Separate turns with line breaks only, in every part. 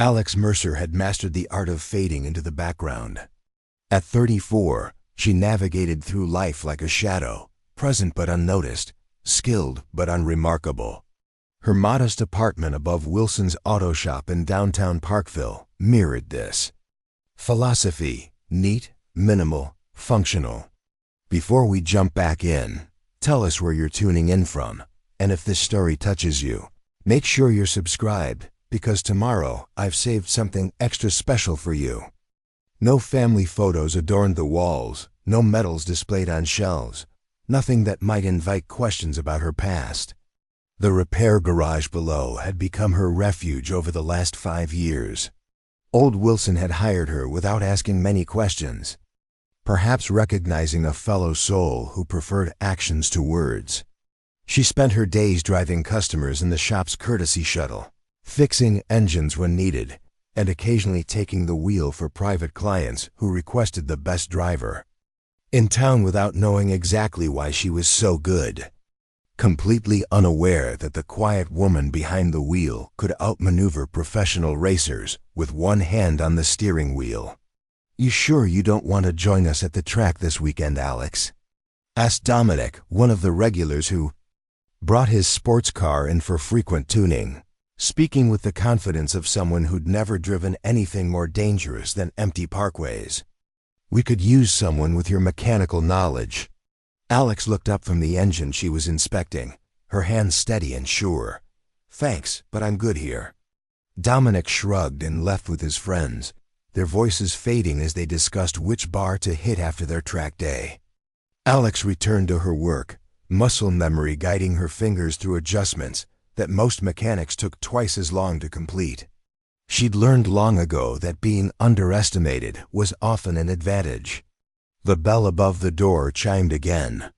Alex Mercer had mastered the art of fading into the background. At 34, she navigated through life like a shadow, present but unnoticed, skilled but unremarkable. Her modest apartment above Wilson's auto shop in downtown Parkville mirrored this. Philosophy: neat, minimal, functional. Before we jump back in, tell us where you're tuning in from, and if this story touches you, make sure you're subscribed, because tomorrow I've saved something extra special for you. No family photos adorned the walls, no medals displayed on shelves, nothing that might invite questions about her past. The repair garage below had become her refuge over the last 5 years. Old Wilson had hired her without asking many questions, perhaps recognizing a fellow soul who preferred actions to words. She spent her days driving customers in the shop's courtesy shuttle, fixing engines when needed, and occasionally taking the wheel for private clients who requested the best driver. In town without knowing exactly why she was so good, completely unaware that the quiet woman behind the wheel could outmaneuver professional racers with one hand on the steering wheel. "You sure you don't want to join us at the track this weekend, Alex?" asked Dominic, one of the regulars who brought his sports car in for frequent tuning, speaking with the confidence of someone who'd never driven anything more dangerous than empty parkways. "We could use someone with your mechanical knowledge." Alex looked up from the engine she was inspecting, her hands steady and sure. "Thanks, but I'm good here." Dominic shrugged and left with his friends, their voices fading as they discussed which bar to hit after their track day. Alex returned to her work, muscle memory guiding her fingers through adjustments that most mechanics took twice as long to complete. She'd learned long ago that being underestimated was often an advantage. The bell above the door chimed again,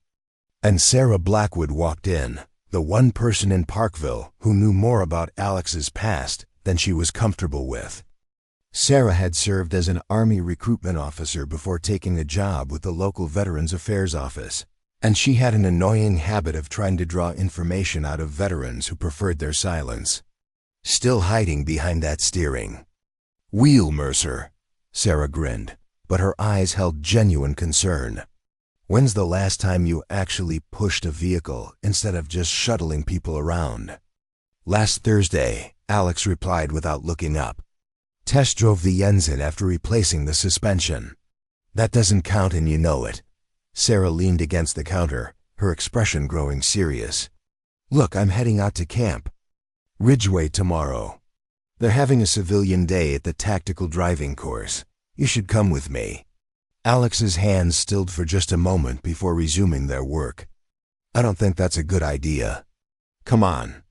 and Sarah Blackwood walked in, the one person in Parkville who knew more about Alex's past than she was comfortable with. Sarah had served as an Army recruitment officer before taking a job with the local Veterans Affairs office, and she had an annoying habit of trying to draw information out of veterans who preferred their silence. Still hiding behind that steering wheel, Mercer, Sarah grinned, but her eyes held genuine concern. "When's the last time you actually pushed a vehicle instead of just shuttling people around?" "Last Thursday," Alex replied without looking up. "Test drove the engine after replacing the suspension." "That doesn't count and you know it." Sarah leaned against the counter, her expression growing serious. "Look, I'm heading out to camp Ridgeway tomorrow. They're having a civilian day at the tactical driving course. You should come with me." Alex's hands stilled for just a moment before resuming their work. "I don't think that's a good idea." "Come on.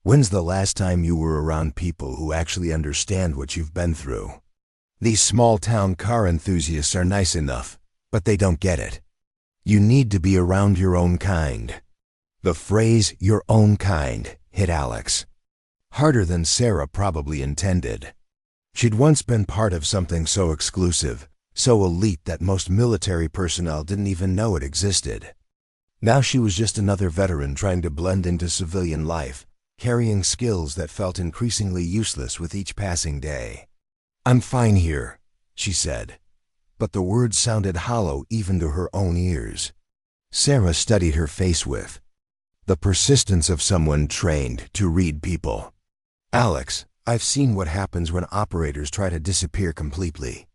When's the last time you were around people who actually understand what you've been through? These small-town car enthusiasts are nice enough, but they don't get it. You need to be around your own kind." The phrase "your own kind" hit Alex harder than Sarah probably intended. She'd once been part of something so exclusive, so elite that most military personnel didn't even know it existed. Now she was just another veteran trying to blend into civilian life, carrying skills that felt increasingly useless with each passing day. "I'm fine here," she said, but the words sounded hollow even to her own ears. Sarah studied her face with the persistence of someone trained to read people. "Alex, I've seen what happens when operators try to disappear completely.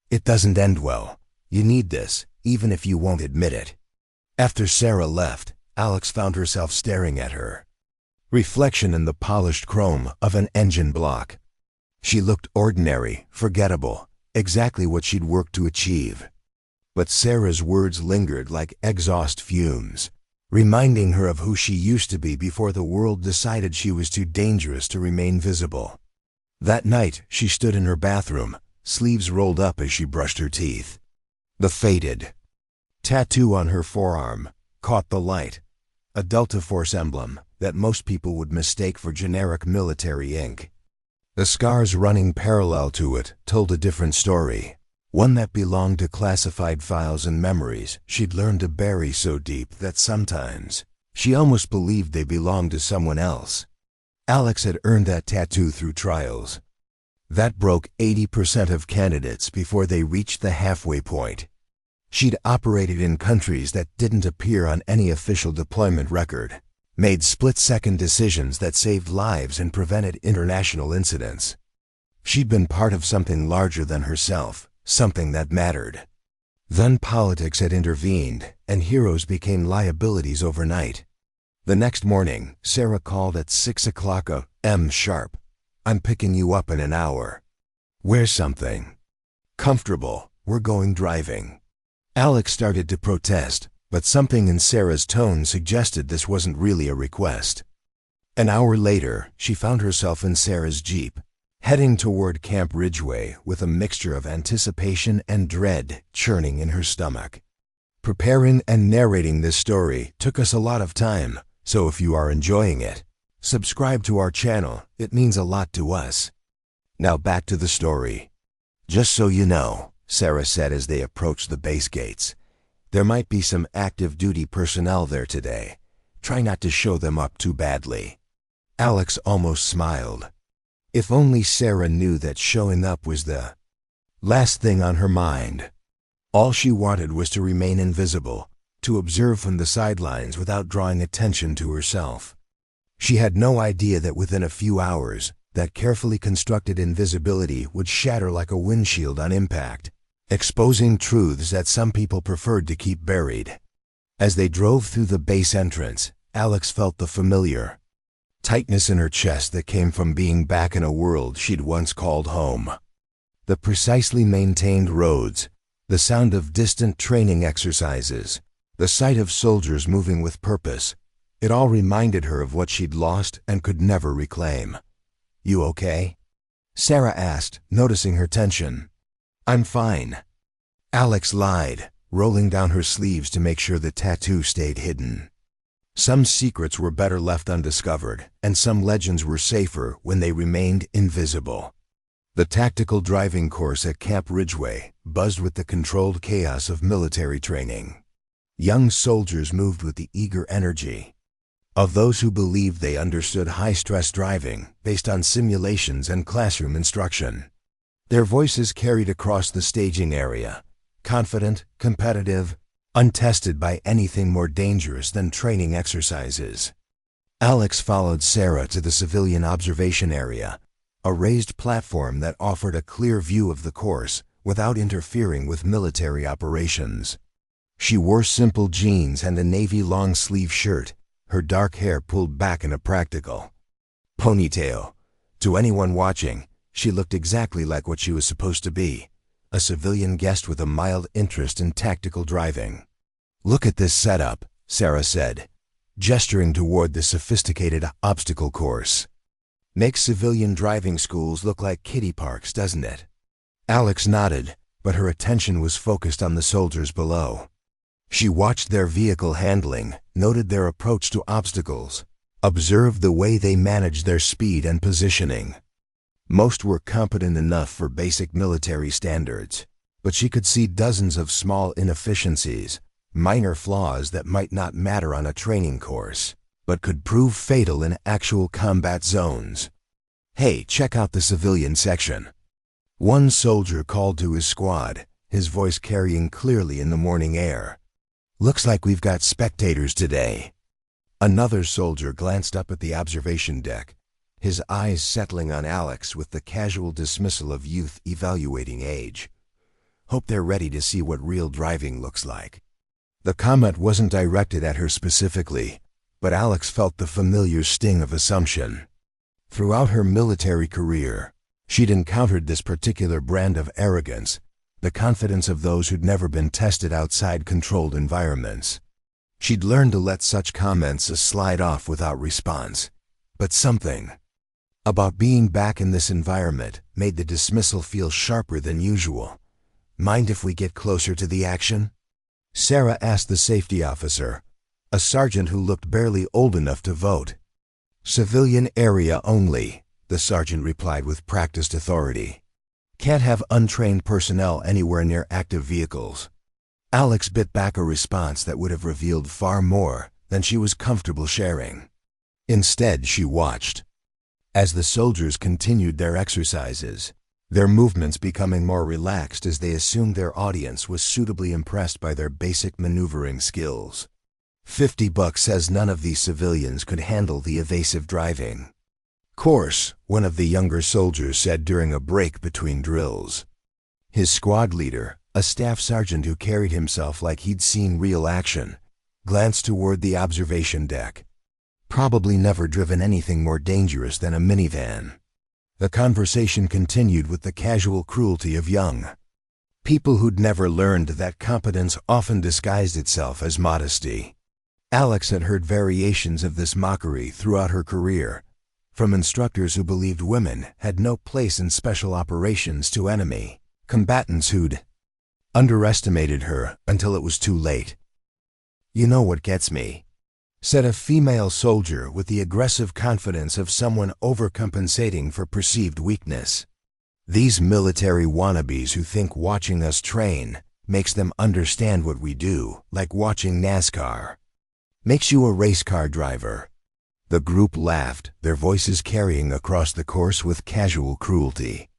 It doesn't end well. You need this, even if you won't admit it." After Sarah left, Alex found herself staring at her reflection in the polished chrome of an engine block. She looked ordinary, forgettable, exactly what she'd worked to achieve. But Sarah's words lingered like exhaust fumes, reminding her of who she used to be before the world decided she was too dangerous to remain visible. That night, she stood in her bathroom, sleeves rolled up as she brushed her teeth. The faded tattoo on her forearm caught the light, a Delta Force emblem that most people would mistake for generic military ink. The scars running parallel to it told a different story, one that belonged to classified files and memories she'd learned to bury so deep that sometimes she almost believed they belonged to someone else. Alex had earned that tattoo through trials. That broke 80% of candidates before they reached the halfway point. She'd operated in countries that didn't appear on any official deployment record, made split-second decisions that saved lives and prevented international incidents. She'd been part of something larger than herself, something that mattered. Then politics had intervened, and heroes became liabilities overnight. The next morning, Sarah called at 6 o'clock a.m. sharp. "I'm picking you up in an hour. Wear something comfortable. We're going driving." Alex started to protest, but something in Sarah's tone suggested this wasn't really a request. An hour later, she found herself in Sarah's Jeep, heading toward Camp Ridgway with a mixture of anticipation and dread churning in her stomach. Preparing and narrating this story took us a lot of time, so if you are enjoying it, subscribe to our channel. It means a lot to us. Now back to the story. "Just so you know," Sarah said as they approached the base gates, "there might be some active duty personnel there today. Try not to show them up too badly." Alex almost smiled. If only Sarah knew that showing up was the last thing on her mind. All she wanted was to remain invisible, to observe from the sidelines without drawing attention to herself. She had no idea that within a few hours, that carefully constructed invisibility would shatter like a windshield on impact, exposing truths that some people preferred to keep buried. As they drove through the base entrance, Alex felt the familiar tightness in her chest that came from being back in a world she'd once called home. The precisely maintained roads, the sound of distant training exercises, the sight of soldiers moving with purpose, it all reminded her of what she'd lost and could never reclaim. "You okay?" Sarah asked, noticing her tension. "I'm fine." Alex lied, rolling down her sleeves to make sure the tattoo stayed hidden. Some secrets were better left undiscovered, and some legends were safer when they remained invisible. The tactical driving course at Camp Ridgway buzzed with the controlled chaos of military training. Young soldiers moved with the eager energy of those who believed they understood high-stress driving based on simulations and classroom instruction. Their voices carried across the staging area, confident, competitive, untested by anything more dangerous than training exercises. Alex followed Sarah to the civilian observation area, a raised platform that offered a clear view of the course without interfering with military operations. She wore simple jeans and a navy long-sleeve shirt, her dark hair pulled back in a practical ponytail. To anyone watching, she looked exactly like what she was supposed to be, a civilian guest with a mild interest in tactical driving. "Look at this setup," Sarah said, gesturing toward the sophisticated obstacle course. "Makes civilian driving schools look like kiddie parks, doesn't it?" Alex nodded, but her attention was focused on the soldiers below. She watched their vehicle handling, noted their approach to obstacles, observed the way they managed their speed and positioning. Most were competent enough for basic military standards, but she could see dozens of small inefficiencies, minor flaws that might not matter on a training course, but could prove fatal in actual combat zones. "Hey, check out the civilian section," one soldier called to his squad, his voice carrying clearly in the morning air. "Looks like we've got spectators today." Another soldier glanced up at the observation deck, his eyes settling on Alex with the casual dismissal of youth evaluating age. "Hope they're ready to see what real driving looks like." The comment wasn't directed at her specifically, but Alex felt the familiar sting of assumption. Throughout her military career, she'd encountered this particular brand of arrogance, the confidence of those who'd never been tested outside controlled environments. She'd learned to let such comments slide off without response, but something about being back in this environment made the dismissal feel sharper than usual. "Mind if we get closer to the action?" Sarah asked the safety officer, a sergeant who looked barely old enough to vote. "Civilian area only," the sergeant replied with practiced authority. "Can't have untrained personnel anywhere near active vehicles." Alex bit back a response that would have revealed far more than she was comfortable sharing. Instead, she watched as the soldiers continued their exercises, their movements becoming more relaxed as they assumed their audience was suitably impressed by their basic maneuvering skills. $50 says none of these civilians could handle the evasive driving. Course, one of the younger soldiers said during a break between drills. His squad leader, a staff sergeant who carried himself like he'd seen real action, glanced toward the observation deck. Probably never driven anything more dangerous than a minivan. The conversation continued with the casual cruelty of young people who'd never learned that competence often disguised itself as modesty. Alex had heard variations of this mockery throughout her career, from instructors who believed women had no place in special operations to enemy combatants who'd underestimated her until it was too late. "You know what gets me?" said a female soldier with the aggressive confidence of someone overcompensating for perceived weakness. "These military wannabes who think watching us train makes them understand what we do, like watching NASCAR. Makes you a race car driver." The group laughed, their voices carrying across the course with casual cruelty.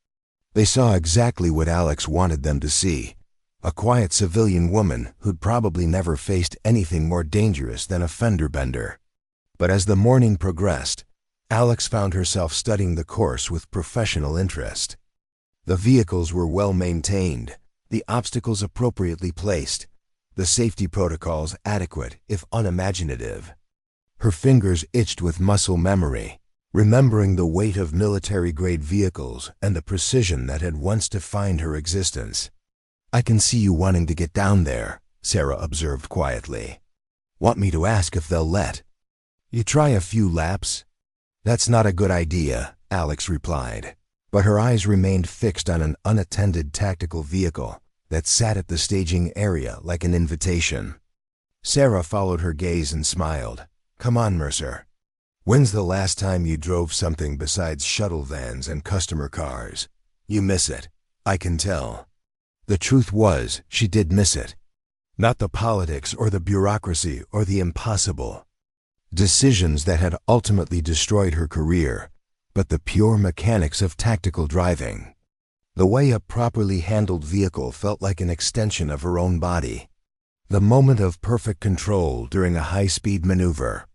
They saw exactly what Alex wanted them to see. A quiet civilian woman who'd probably never faced anything more dangerous than a fender bender. But as the morning progressed, Alex found herself studying the course with professional interest. The vehicles were well maintained, the obstacles appropriately placed, the safety protocols adequate if unimaginative. Her fingers itched with muscle memory, remembering the weight of military-grade vehicles and the precision that had once defined her existence. "I can see you wanting to get down there," Sarah observed quietly. "Want me to ask if they'll let you try a few laps?" "That's not a good idea," Alex replied, but her eyes remained fixed on an unattended tactical vehicle that sat at the staging area like an invitation. Sarah followed her gaze and smiled. "Come on, Mercer. When's the last time you drove something besides shuttle vans and customer cars? You miss it, I can tell." The truth was, she did miss it. Not the politics or the bureaucracy or the impossible decisions that had ultimately destroyed her career, but the pure mechanics of tactical driving. The way a properly handled vehicle felt like an extension of her own body. The moment of perfect control during a high-speed maneuver.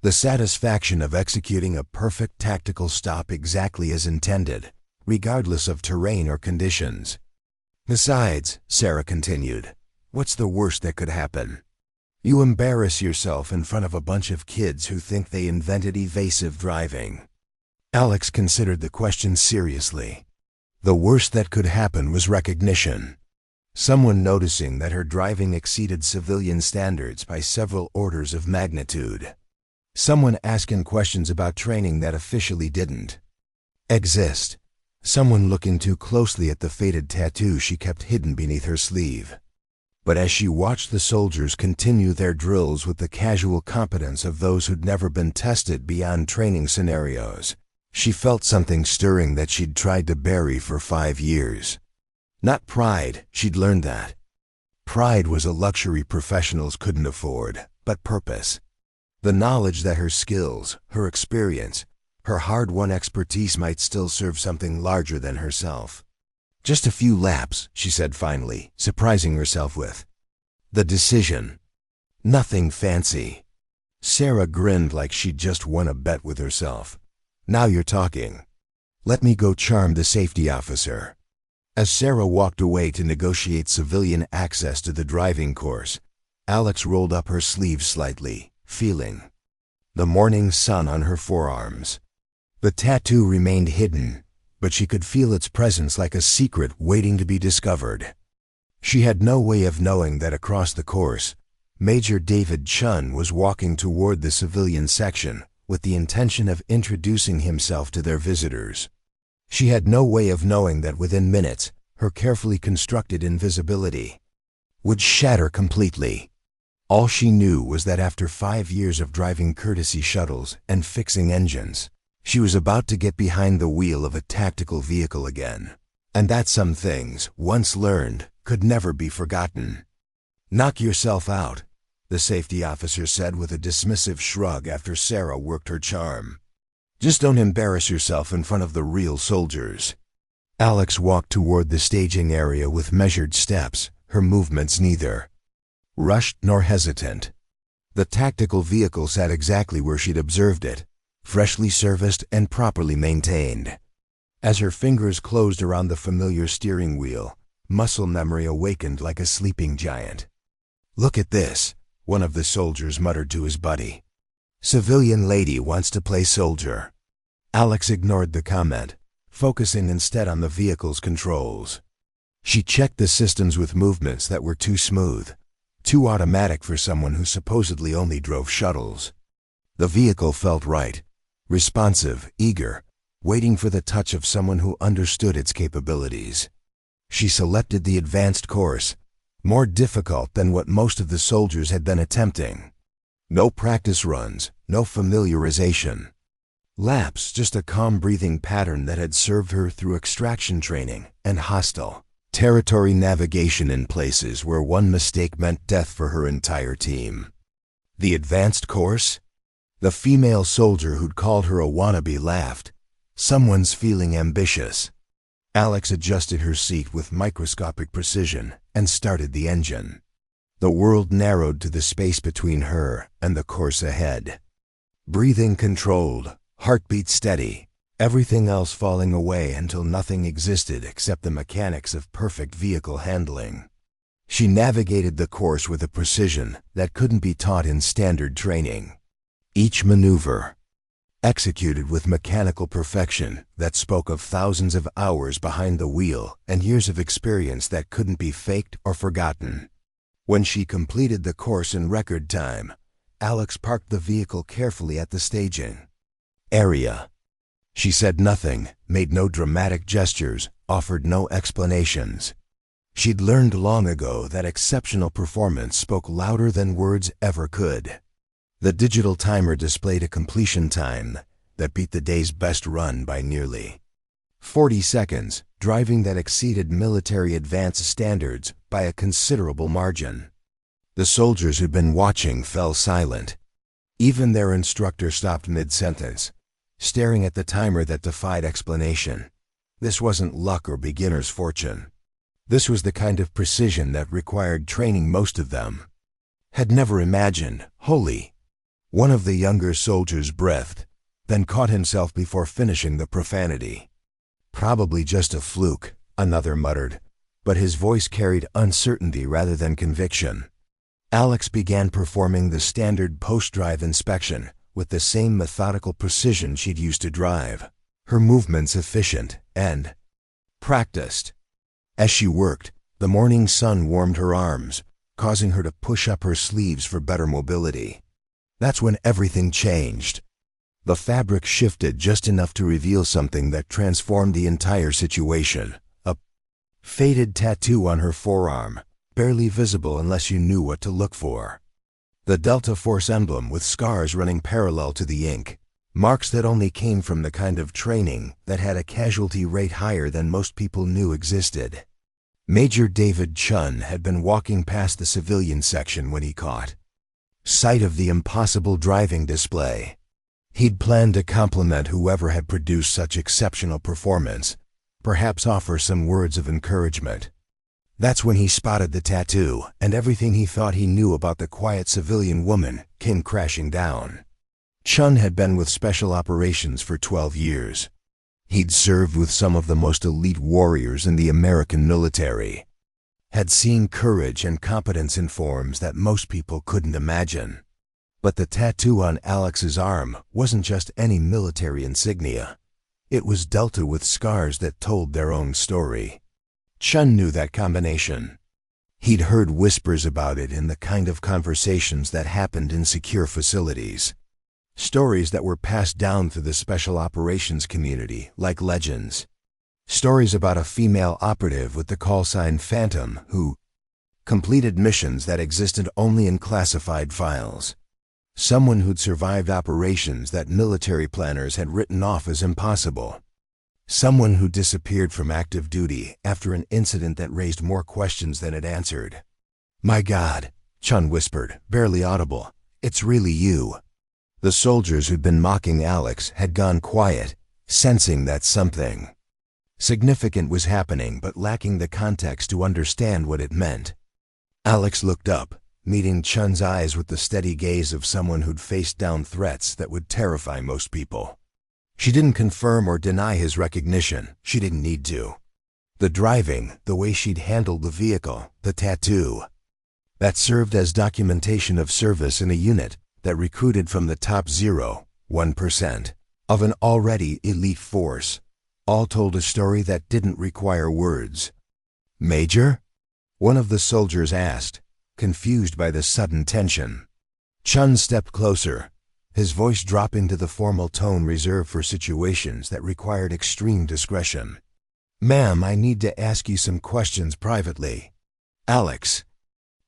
The satisfaction of executing a perfect tactical stop exactly as intended, regardless of terrain or conditions. "Besides," Sarah continued, "what's the worst that could happen? You embarrass yourself in front of a bunch of kids who think they invented evasive driving." Alex considered the question seriously. The worst that could happen was recognition. Someone noticing that her driving exceeded civilian standards by several orders of magnitude. Someone asking questions about training that officially didn't exist. Someone looking too closely at the faded tattoo she kept hidden beneath her sleeve. But as she watched the soldiers continue their drills with the casual competence of those who'd never been tested beyond training scenarios, she felt something stirring that she'd tried to bury for 5 years. Not pride, she'd learned that. Pride was a luxury professionals couldn't afford, but purpose. The knowledge that her skills, her experience, her hard-won expertise might still serve something larger than herself. "Just a few laps," she said finally, surprising herself with the decision. "Nothing fancy." Sarah grinned like she'd just won a bet with herself. "Now you're talking. Let me go charm the safety officer." As Sarah walked away to negotiate civilian access to the driving course, Alex rolled up her sleeves slightly, feeling the morning sun on her forearms. The tattoo remained hidden, but she could feel its presence like a secret waiting to be discovered. She had no way of knowing that across the course, Major David Chun was walking toward the civilian section with the intention of introducing himself to their visitors. She had no way of knowing that within minutes, her carefully constructed invisibility would shatter completely. All she knew was that after 5 years of driving courtesy shuttles and fixing engines, she was about to get behind the wheel of a tactical vehicle again, and that some things, once learned, could never be forgotten. "Knock yourself out," the safety officer said with a dismissive shrug after Sarah worked her charm. "Just don't embarrass yourself in front of the real soldiers." Alex walked toward the staging area with measured steps, her movements neither rushed nor hesitant. The tactical vehicle sat exactly where she'd observed it, freshly serviced and properly maintained. As her fingers closed around the familiar steering wheel, muscle memory awakened like a sleeping giant. "Look at this," one of the soldiers muttered to his buddy. "Civilian lady wants to play soldier." Alex ignored the comment, focusing instead on the vehicle's controls. She checked the systems with movements that were too smooth, too automatic for someone who supposedly only drove shuttles. The vehicle felt right, responsive, eager, waiting for the touch of someone who understood its capabilities. She selected the advanced course, more difficult than what most of the soldiers had been attempting. No practice runs, no familiarization. Laps, just a calm breathing pattern that had served her through extraction training and hostile territory navigation in places where one mistake meant death for her entire team. The advanced course? The female soldier who'd called her a wannabe laughed. Someone's feeling ambitious. Alex adjusted her seat with microscopic precision and started the engine. The world narrowed to the space between her and the course ahead. Breathing controlled, heartbeat steady, everything else falling away until nothing existed except the mechanics of perfect vehicle handling. She navigated the course with a precision that couldn't be taught in standard training. Each maneuver, executed with mechanical perfection that spoke of thousands of hours behind the wheel and years of experience that couldn't be faked or forgotten. When she completed the course in record time, Alex parked the vehicle carefully at the staging area. She said nothing, made no dramatic gestures, offered no explanations. She'd learned long ago that exceptional performance spoke louder than words ever could. The digital timer displayed a completion time that beat the day's best run by nearly 40 seconds, driving that exceeded military advanced standards by a considerable margin. The soldiers who'd been watching fell silent. Even their instructor stopped mid-sentence, staring at the timer that defied explanation. This wasn't luck or beginner's fortune. This was the kind of precision that required training most of them had never imagined. Holy! One of the younger soldiers breathed, then caught himself before finishing the profanity. "Probably just a fluke," another muttered, but his voice carried uncertainty rather than conviction. Alex began performing the standard post-drive inspection with the same methodical precision she'd used to drive, her movements efficient and practiced. As she worked, the morning sun warmed her arms, causing her to push up her sleeves for better mobility. That's when everything changed. The fabric shifted just enough to reveal something that transformed the entire situation. A faded tattoo on her forearm, barely visible unless you knew what to look for. The Delta Force emblem with scars running parallel to the ink, marks that only came from the kind of training that had a casualty rate higher than most people knew existed. Major David Chun had been walking past the civilian section when he caught sight of the impossible driving display. He'd planned to compliment whoever had produced such exceptional performance, perhaps offer some words of encouragement. That's when he spotted the tattoo, and everything he thought he knew about the quiet civilian woman came crashing down. Chun had been with Special Operations for 12 years. He'd served with some of the most elite warriors in the American military, had seen courage and competence in forms that most people couldn't imagine. But the tattoo on Alex's arm wasn't just any military insignia. It was Delta with scars that told their own story. Chun knew that combination. He'd heard whispers about it in the kind of conversations that happened in secure facilities. Stories that were passed down through the Special Operations community like legends. Stories about a female operative with the call sign Phantom who completed missions that existed only in classified files. Someone who'd survived operations that military planners had written off as impossible. Someone who disappeared from active duty after an incident that raised more questions than it answered. "My God," Chun whispered, barely audible, "it's really you." The soldiers who'd been mocking Alex had gone quiet, sensing that something Significant was happening but lacking the context to understand what it meant. Alex looked up, meeting Chun's eyes with the steady gaze of someone who'd faced down threats that would terrify most people. She didn't confirm or deny his recognition. She didn't need to. The driving, the way she'd handled the vehicle, the tattoo, that served as documentation of service in a unit that recruited from the top 0.1% of an already elite force, all told a story that didn't require words. "Major?" one of the soldiers asked, confused by the sudden tension. Chun stepped closer, his voice dropping to the formal tone reserved for situations that required extreme discretion. "Ma'am, I need to ask you some questions privately." Alex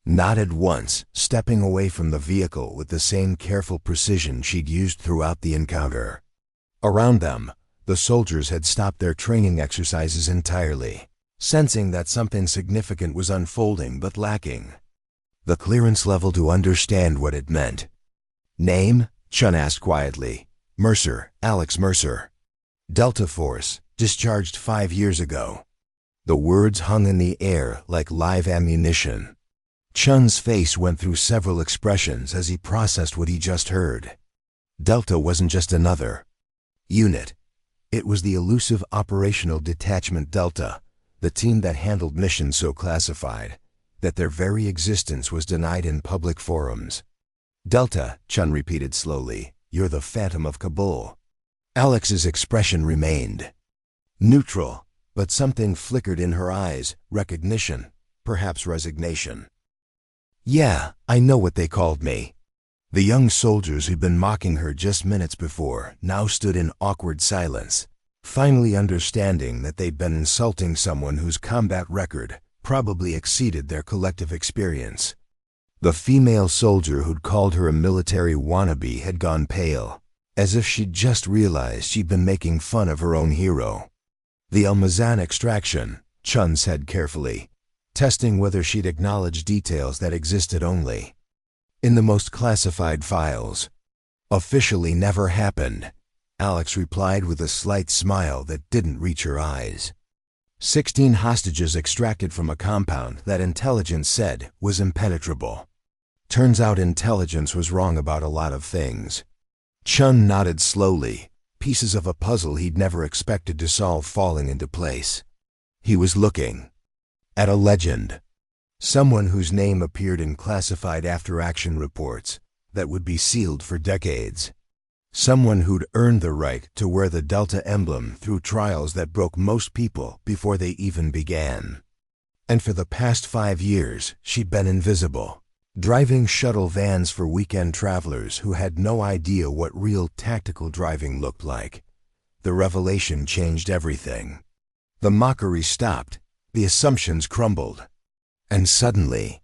nodded once, stepping away from the vehicle with the same careful precision she'd used throughout the encounter. Around them, the soldiers had stopped their training exercises entirely, sensing that something significant was unfolding but lacking the clearance level to understand what it meant. "Name?" Chun asked quietly. "Mercer, Alex Mercer. Delta Force, discharged 5 years ago." The words hung in the air like live ammunition. Chun's face went through several expressions as he processed what he just heard. Delta wasn't just another unit. It was the elusive Operational Detachment Delta, the team that handled missions so classified that their very existence was denied in public forums. "Delta," Chun repeated slowly, "you're the Phantom of Kabul." Alex's expression remained neutral, but something flickered in her eyes, recognition, perhaps resignation. "Yeah, I know what they called me." The young soldiers who'd been mocking her just minutes before now stood in awkward silence, finally understanding that they'd been insulting someone whose combat record probably exceeded their collective experience. The female soldier who'd called her a military wannabe had gone pale, as if she'd just realized she'd been making fun of her own hero. "The Almazan extraction," Chun said carefully, testing whether she'd acknowledged details that existed only in the most classified files. "Officially never happened," Alex replied with a slight smile that didn't reach her eyes. 16 hostages extracted from a compound that intelligence said was impenetrable. Turns out intelligence was wrong about a lot of things. Chun nodded slowly, pieces of a puzzle he'd never expected to solve falling into place. He was looking at a legend, someone whose name appeared in classified after-action reports that would be sealed for decades. Someone who'd earned the right to wear the Delta emblem through trials that broke most people before they even began. And for the past 5 years, she'd been invisible, driving shuttle vans for weekend travelers who had no idea what real tactical driving looked like. The revelation changed everything. The mockery stopped, the assumptions crumbled, and suddenly,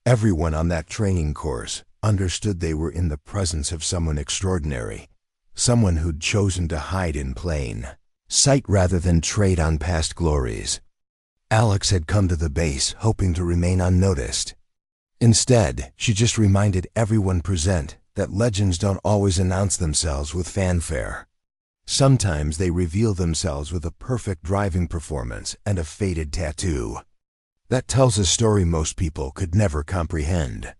everyone on that training course understood they were in the presence of someone extraordinary, someone who'd chosen to hide in plain sight rather than trade on past glories. Alex had come to the base hoping to remain unnoticed. Instead, she just reminded everyone present that legends don't always announce themselves with fanfare. Sometimes they reveal themselves with a perfect driving performance and a faded tattoo that tells a story most people could never comprehend.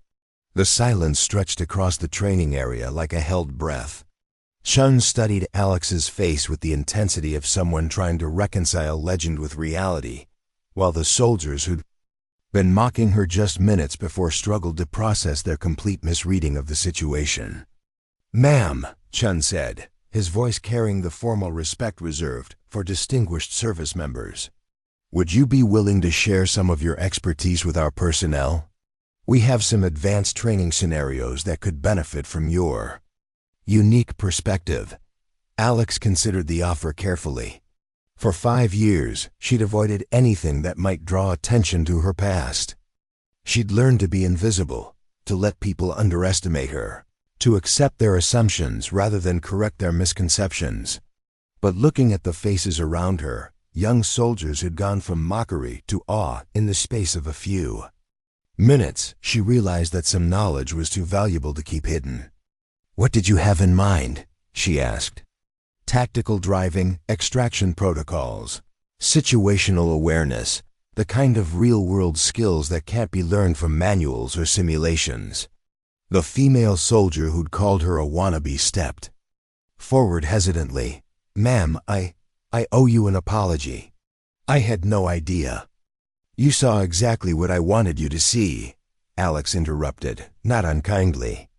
The silence stretched across the training area like a held breath. Chun studied Alex's face with the intensity of someone trying to reconcile legend with reality, while the soldiers who'd been mocking her just minutes before struggled to process their complete misreading of the situation. "Ma'am," Chun said, his voice carrying the formal respect reserved for distinguished service members, "would you be willing to share some of your expertise with our personnel? We have some advanced training scenarios that could benefit from your unique perspective." Alex considered the offer carefully. For 5 years, she'd avoided anything that might draw attention to her past. She'd learned to be invisible, to let people underestimate her, to accept their assumptions rather than correct their misconceptions. But looking at the faces around her, young soldiers had gone from mockery to awe in the space of a few minutes. She realized that some knowledge was too valuable to keep hidden. "What did you have in mind?" she asked. "Tactical driving, extraction protocols," Situational awareness, the kind of real-world skills that can't be learned from manuals or simulations. The female soldier who'd called her a wannabe stepped forward hesitantly. "Ma'am, I owe you an apology. I had no idea." "You saw exactly what I wanted you to see," Alex interrupted, not unkindly.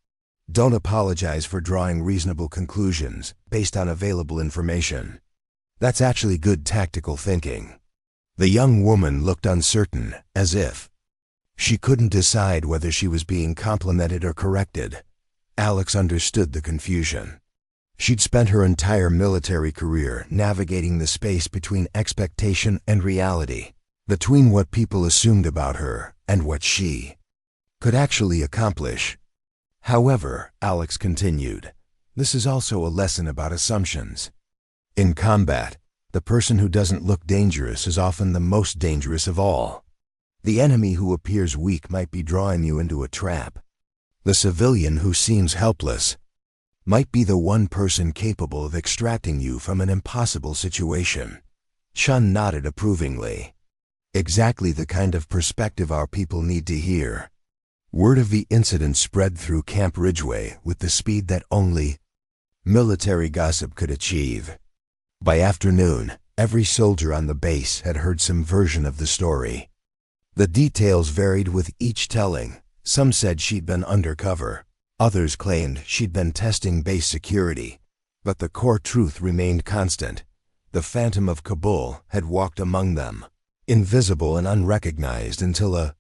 "Don't apologize for drawing reasonable conclusions based on available information. That's actually good tactical thinking." The young woman looked uncertain, as if she couldn't decide whether she was being complimented or corrected. Alex understood the confusion. She'd spent her entire military career navigating the space between expectation and reality, between what people assumed about her and what she could actually accomplish. "However," Alex continued, "this is also a lesson about assumptions. In combat, the person who doesn't look dangerous is often the most dangerous of all. The enemy who appears weak might be drawing you into a trap. The civilian who seems helpless might be the one person capable of extracting you from an impossible situation." Chun nodded approvingly. "Exactly the kind of perspective our people need to hear." Word of the incident spread through Camp Ridgeway with the speed that only military gossip could achieve. By afternoon, every soldier on the base had heard some version of the story. The details varied with each telling. Some said she'd been undercover. Others claimed she'd been testing base security. But the core truth remained constant. The Phantom of Kabul had walked among them, invisible and unrecognized until a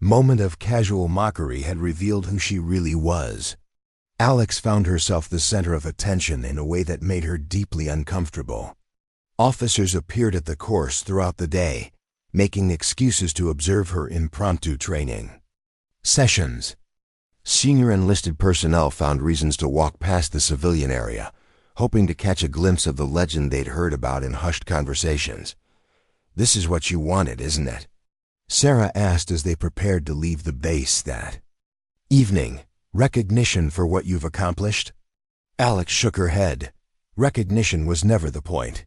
moment of casual mockery had revealed who she really was. Alex found herself the center of attention in a way that made her deeply uncomfortable. Officers appeared at the course throughout the day, making excuses to observe her impromptu training sessions. Senior enlisted personnel found reasons to walk past the civilian area, hoping to catch a glimpse of the legend they'd heard about in hushed conversations. "This is what you wanted, isn't it?" Sarah asked as they prepared to leave the base that evening. "Recognition for what you've accomplished?" Alex shook her head. Recognition was never the point.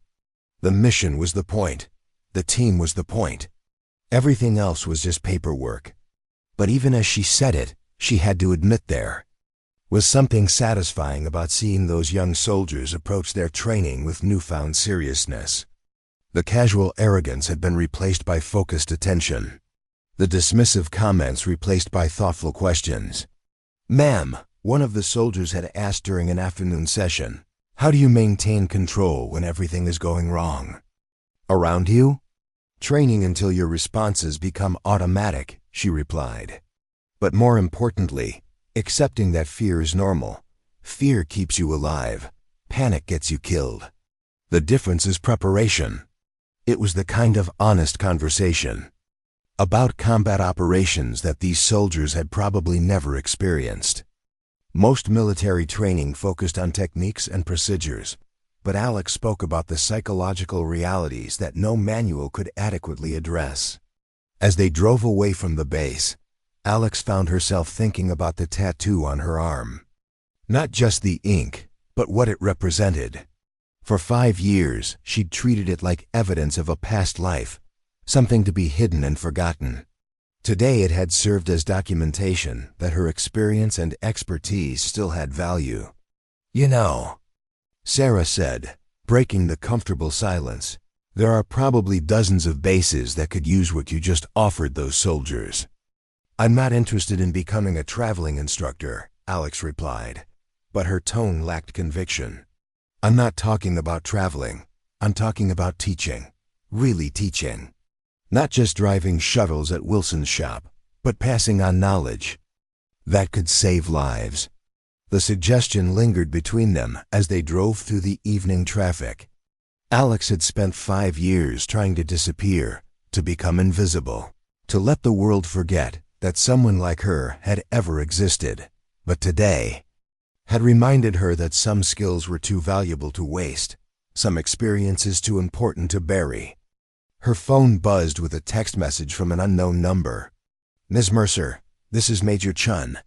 The mission was the point. The team was the point. Everything else was just paperwork. But even as she said it, she had to admit there was something satisfying about seeing those young soldiers approach their training with newfound seriousness. The casual arrogance had been replaced by focused attention. The dismissive comments replaced by thoughtful questions. "Ma'am," one of the soldiers had asked during an afternoon session, "how do you maintain control when everything is going wrong around you?" "Training until your responses become automatic," she replied. "But more importantly, accepting that fear is normal. Fear keeps you alive. Panic gets you killed. The difference is preparation." It was the kind of honest conversation about combat operations that these soldiers had probably never experienced. Most military training focused on techniques and procedures, but Alex spoke about the psychological realities that no manual could adequately address. As they drove away from the base, Alex found herself thinking about the tattoo on her arm. Not just the ink, but what it represented. For 5 years, she'd treated it like evidence of a past life, something to be hidden and forgotten. Today it had served as documentation that her experience and expertise still had value. "You know," Sarah said, breaking the comfortable silence, "there are probably dozens of bases that could use what you just offered those soldiers." "I'm not interested in becoming a traveling instructor," Alex replied, but her tone lacked conviction. "I'm not talking about traveling. I'm talking about teaching. Really teaching. Not just driving shuttles at Wilson's shop, but passing on knowledge that could save lives." The suggestion lingered between them as they drove through the evening traffic. Alex had spent 5 years trying to disappear, to become invisible, to let the world forget that someone like her had ever existed. But today had reminded her that some skills were too valuable to waste, some experiences too important to bury. Her phone buzzed with a text message from an unknown number. "Ms. Mercer, this is Major Chun.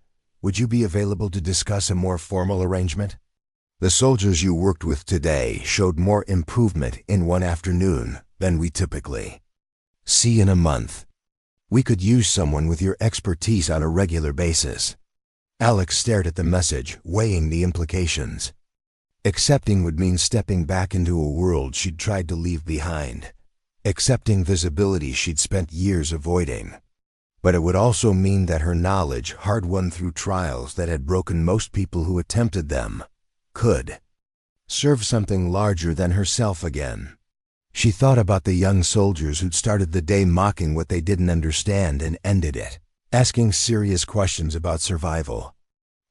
Would you be available to discuss a more formal arrangement? The soldiers you worked with today showed more improvement in one afternoon than we typically see in a month. We could use someone with your expertise on a regular basis. Alex stared at the message, weighing the implications. Accepting would mean stepping back into a world she'd tried to leave behind. Accepting visibility she'd spent years avoiding. But it would also mean that her knowledge, hard-won through trials that had broken most people who attempted them, could serve something larger than herself again. She thought about the young soldiers who'd started the day mocking what they didn't understand and ended it, asking serious questions about survival.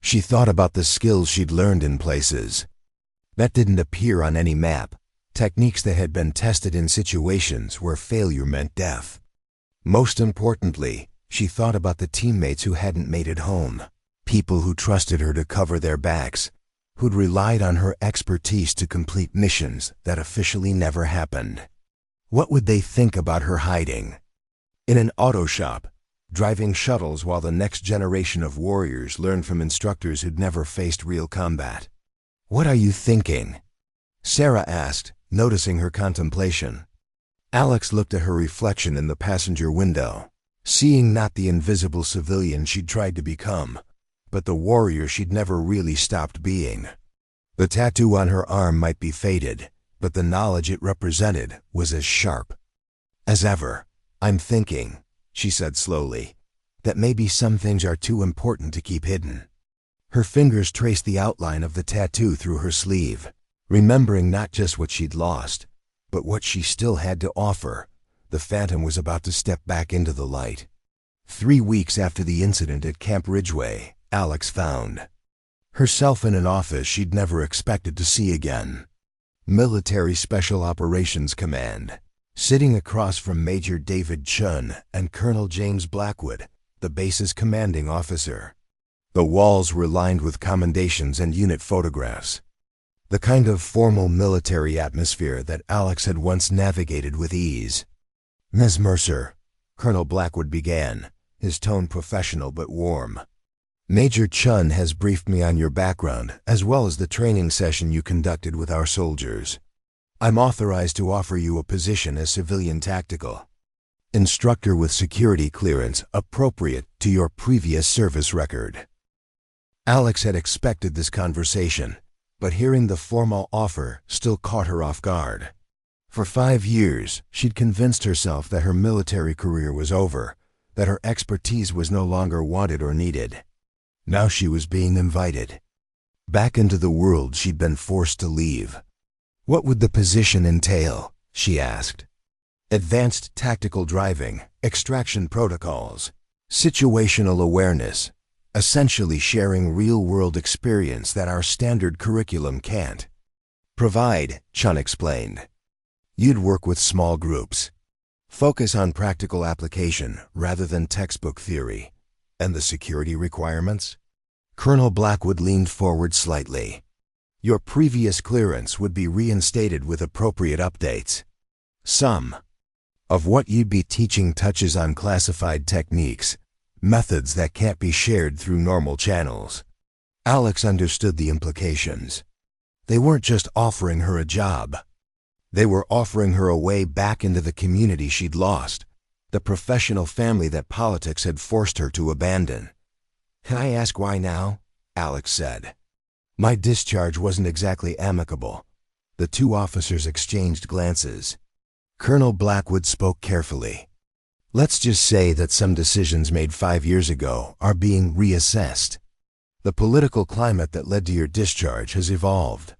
She thought about the skills she'd learned in places that didn't appear on any map, techniques that had been tested in situations where failure meant death. Most importantly, she thought about the teammates who hadn't made it home, people who trusted her to cover their backs, who'd relied on her expertise to complete missions that officially never happened. What would they think about her hiding in an auto shop, driving shuttles while the next generation of warriors learned from instructors who'd never faced real combat? "What are you thinking?" Sarah asked, noticing her contemplation. Alex looked at her reflection in the passenger window, seeing not the invisible civilian she'd tried to become, but the warrior she'd never really stopped being. The tattoo on her arm might be faded, but the knowledge it represented was as sharp as ever. "I'm thinking," she said slowly, "that maybe some things are too important to keep hidden." Her fingers traced the outline of the tattoo through her sleeve, remembering not just what she'd lost, but what she still had to offer. The Phantom was about to step back into the light. 3 weeks after the incident at Camp Ridgeway, Alex found herself in an office she'd never expected to see again. Military Special Operations Command, sitting across from Major David Chun and Colonel James Blackwood, the base's commanding officer. The walls were lined with commendations and unit photographs, the kind of formal military atmosphere that Alex had once navigated with ease. "Ms. Mercer," Colonel Blackwood began, his tone professional but warm. "Major Chun has briefed me on your background, as well as the training session you conducted with our soldiers. I'm authorized to offer you a position as civilian tactical instructor with security clearance appropriate to your previous service record." Alex had expected this conversation, but hearing the formal offer still caught her off guard. For 5 years, she'd convinced herself that her military career was over, that her expertise was no longer wanted or needed. Now she was being invited back into the world she'd been forced to leave. What would the position entail, she asked. Advanced tactical driving, extraction protocols, situational awareness, essentially sharing real-world experience that our standard curriculum can't provide, Chun explained. You'd work with small groups, focus on practical application rather than textbook theory. And the security requirements? Colonel Blackwood leaned forward slightly. Your previous clearance would be reinstated with appropriate updates. Some of what you'd be teaching touches on classified techniques, methods that can't be shared through normal channels. Alex understood the implications. They weren't just offering her a job. They were offering her a way back into the community she'd lost, the professional family that politics had forced her to abandon. Can I ask why now? Alex said. My discharge wasn't exactly amicable. The two officers exchanged glances. Colonel Blackwood spoke carefully. Let's just say that some decisions made 5 years ago are being reassessed. The political climate that led to your discharge has evolved.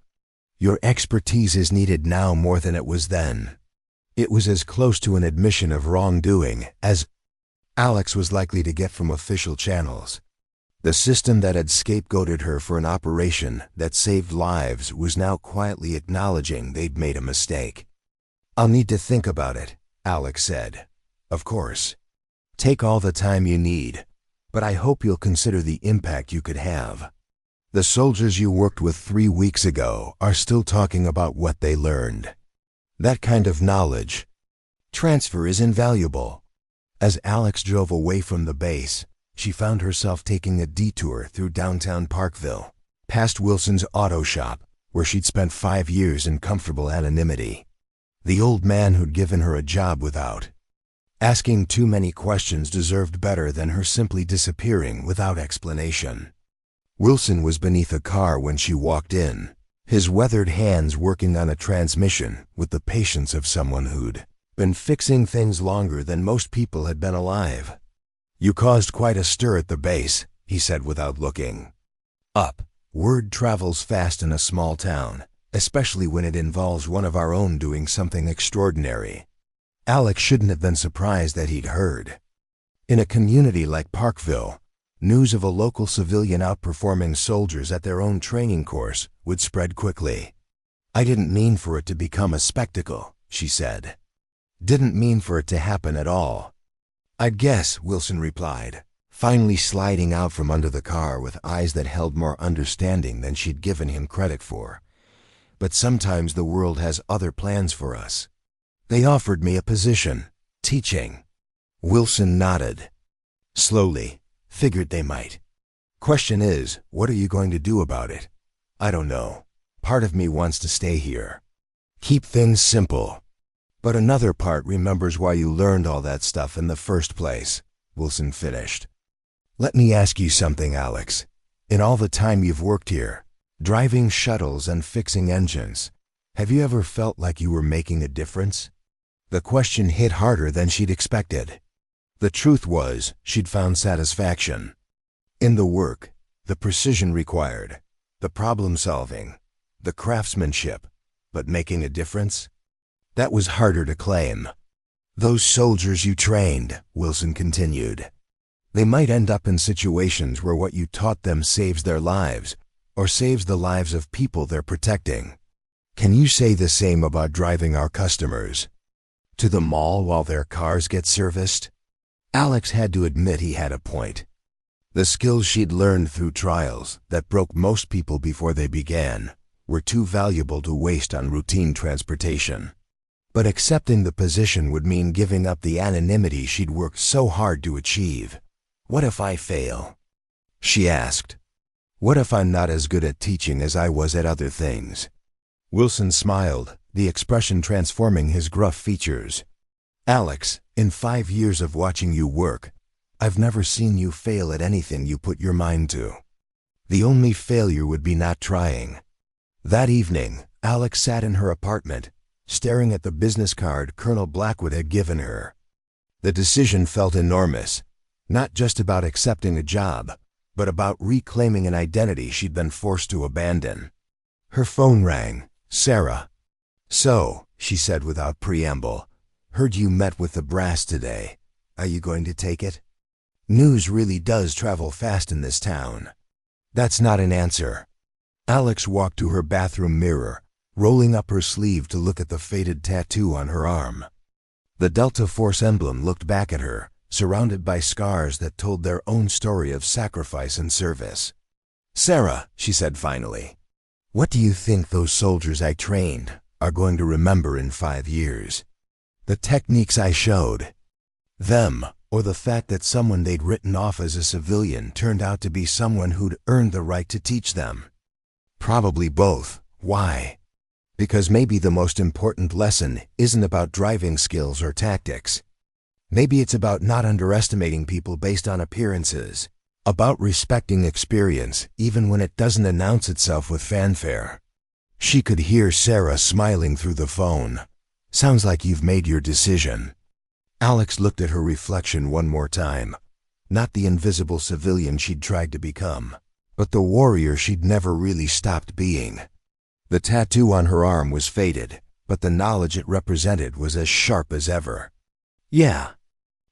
Your expertise is needed now more than it was then. It was as close to an admission of wrongdoing as Alex was likely to get from official channels. The system that had scapegoated her for an operation that saved lives was now quietly acknowledging they'd made a mistake. I'll need to think about it, Alex said. Of course. Take all the time you need, but I hope you'll consider the impact you could have. The soldiers you worked with 3 weeks ago are still talking about what they learned. That kind of knowledge transfer is invaluable. As Alex drove away from the base, she found herself taking a detour through downtown Parkville, past Wilson's auto shop, where she'd spent 5 years in comfortable anonymity. The old man who'd given her a job without asking too many questions deserved better than her simply disappearing without explanation. Wilson was beneath a car when she walked in, his weathered hands working on a transmission with the patience of someone who'd been fixing things longer than most people had been alive. "You caused quite a stir at the base," he said without looking up. Word travels fast in a small town, especially when it involves one of our own doing something extraordinary. Alex shouldn't have been surprised that he'd heard. In a community like Parkville, news of a local civilian outperforming soldiers at their own training course would spread quickly. "I didn't mean for it to become a spectacle," she said. "Didn't mean for it to happen at all." "I'd guess," Wilson replied, finally sliding out from under the car with eyes that held more understanding than she'd given him credit for. "But sometimes the world has other plans for us. They offered me a position, teaching." Wilson nodded. Slowly. "Figured they might. Question is, what are you going to do about it?" "I don't know. Part of me wants to stay here. Keep things simple. But another part remembers why you learned all that stuff in the first place," Wilson finished. "Let me ask you something, Alex. In all the time you've worked here, driving shuttles and fixing engines, have you ever felt like you were making a difference?" The question hit harder than she'd expected. The truth was, she'd found satisfaction in the work, the precision required, the problem-solving, the craftsmanship, but making a difference? That was harder to claim. "Those soldiers you trained," Wilson continued, "they might end up in situations where what you taught them saves their lives, or saves the lives of people they're protecting. Can you say the same about driving our customers to the mall while their cars get serviced?" Alex had to admit he had a point. The skills she'd learned through trials that broke most people before they began were too valuable to waste on routine transportation. But accepting the position would mean giving up the anonymity she'd worked so hard to achieve. "What if I fail?" she asked. "What if I'm not as good at teaching as I was at other things?" Wilson smiled, the expression transforming his gruff features. "Alex, in 5 years of watching you work, I've never seen you fail at anything you put your mind to. The only failure would be not trying." That evening, Alex sat in her apartment, staring at the business card Colonel Blackwood had given her. The decision felt enormous, not just about accepting a job, but about reclaiming an identity she'd been forced to abandon. Her phone rang. "Sarah." "So," she said without preamble, "heard you met with the brass today. Are you going to take it?" News really does travel fast in this town. That's not an answer. Alex walked to her bathroom mirror, rolling up her sleeve to look at the faded tattoo on her arm. The Delta Force emblem looked back at her, surrounded by scars that told their own story of sacrifice and service. "Sarah," she said finally, "what do you think those soldiers I trained are going to remember in 5 years? The techniques I showed them, or the fact that someone they'd written off as a civilian turned out to be someone who'd earned the right to teach them?" Probably both. Why? Because maybe the most important lesson isn't about driving skills or tactics. Maybe it's about not underestimating people based on appearances, about respecting experience even when it doesn't announce itself with fanfare. She could hear Sarah smiling through the phone. "Sounds like you've made your decision." Alex looked at her reflection one more time. Not the invisible civilian she'd tried to become, but the warrior she'd never really stopped being. The tattoo on her arm was faded, but the knowledge it represented was as sharp as ever. "Yeah,"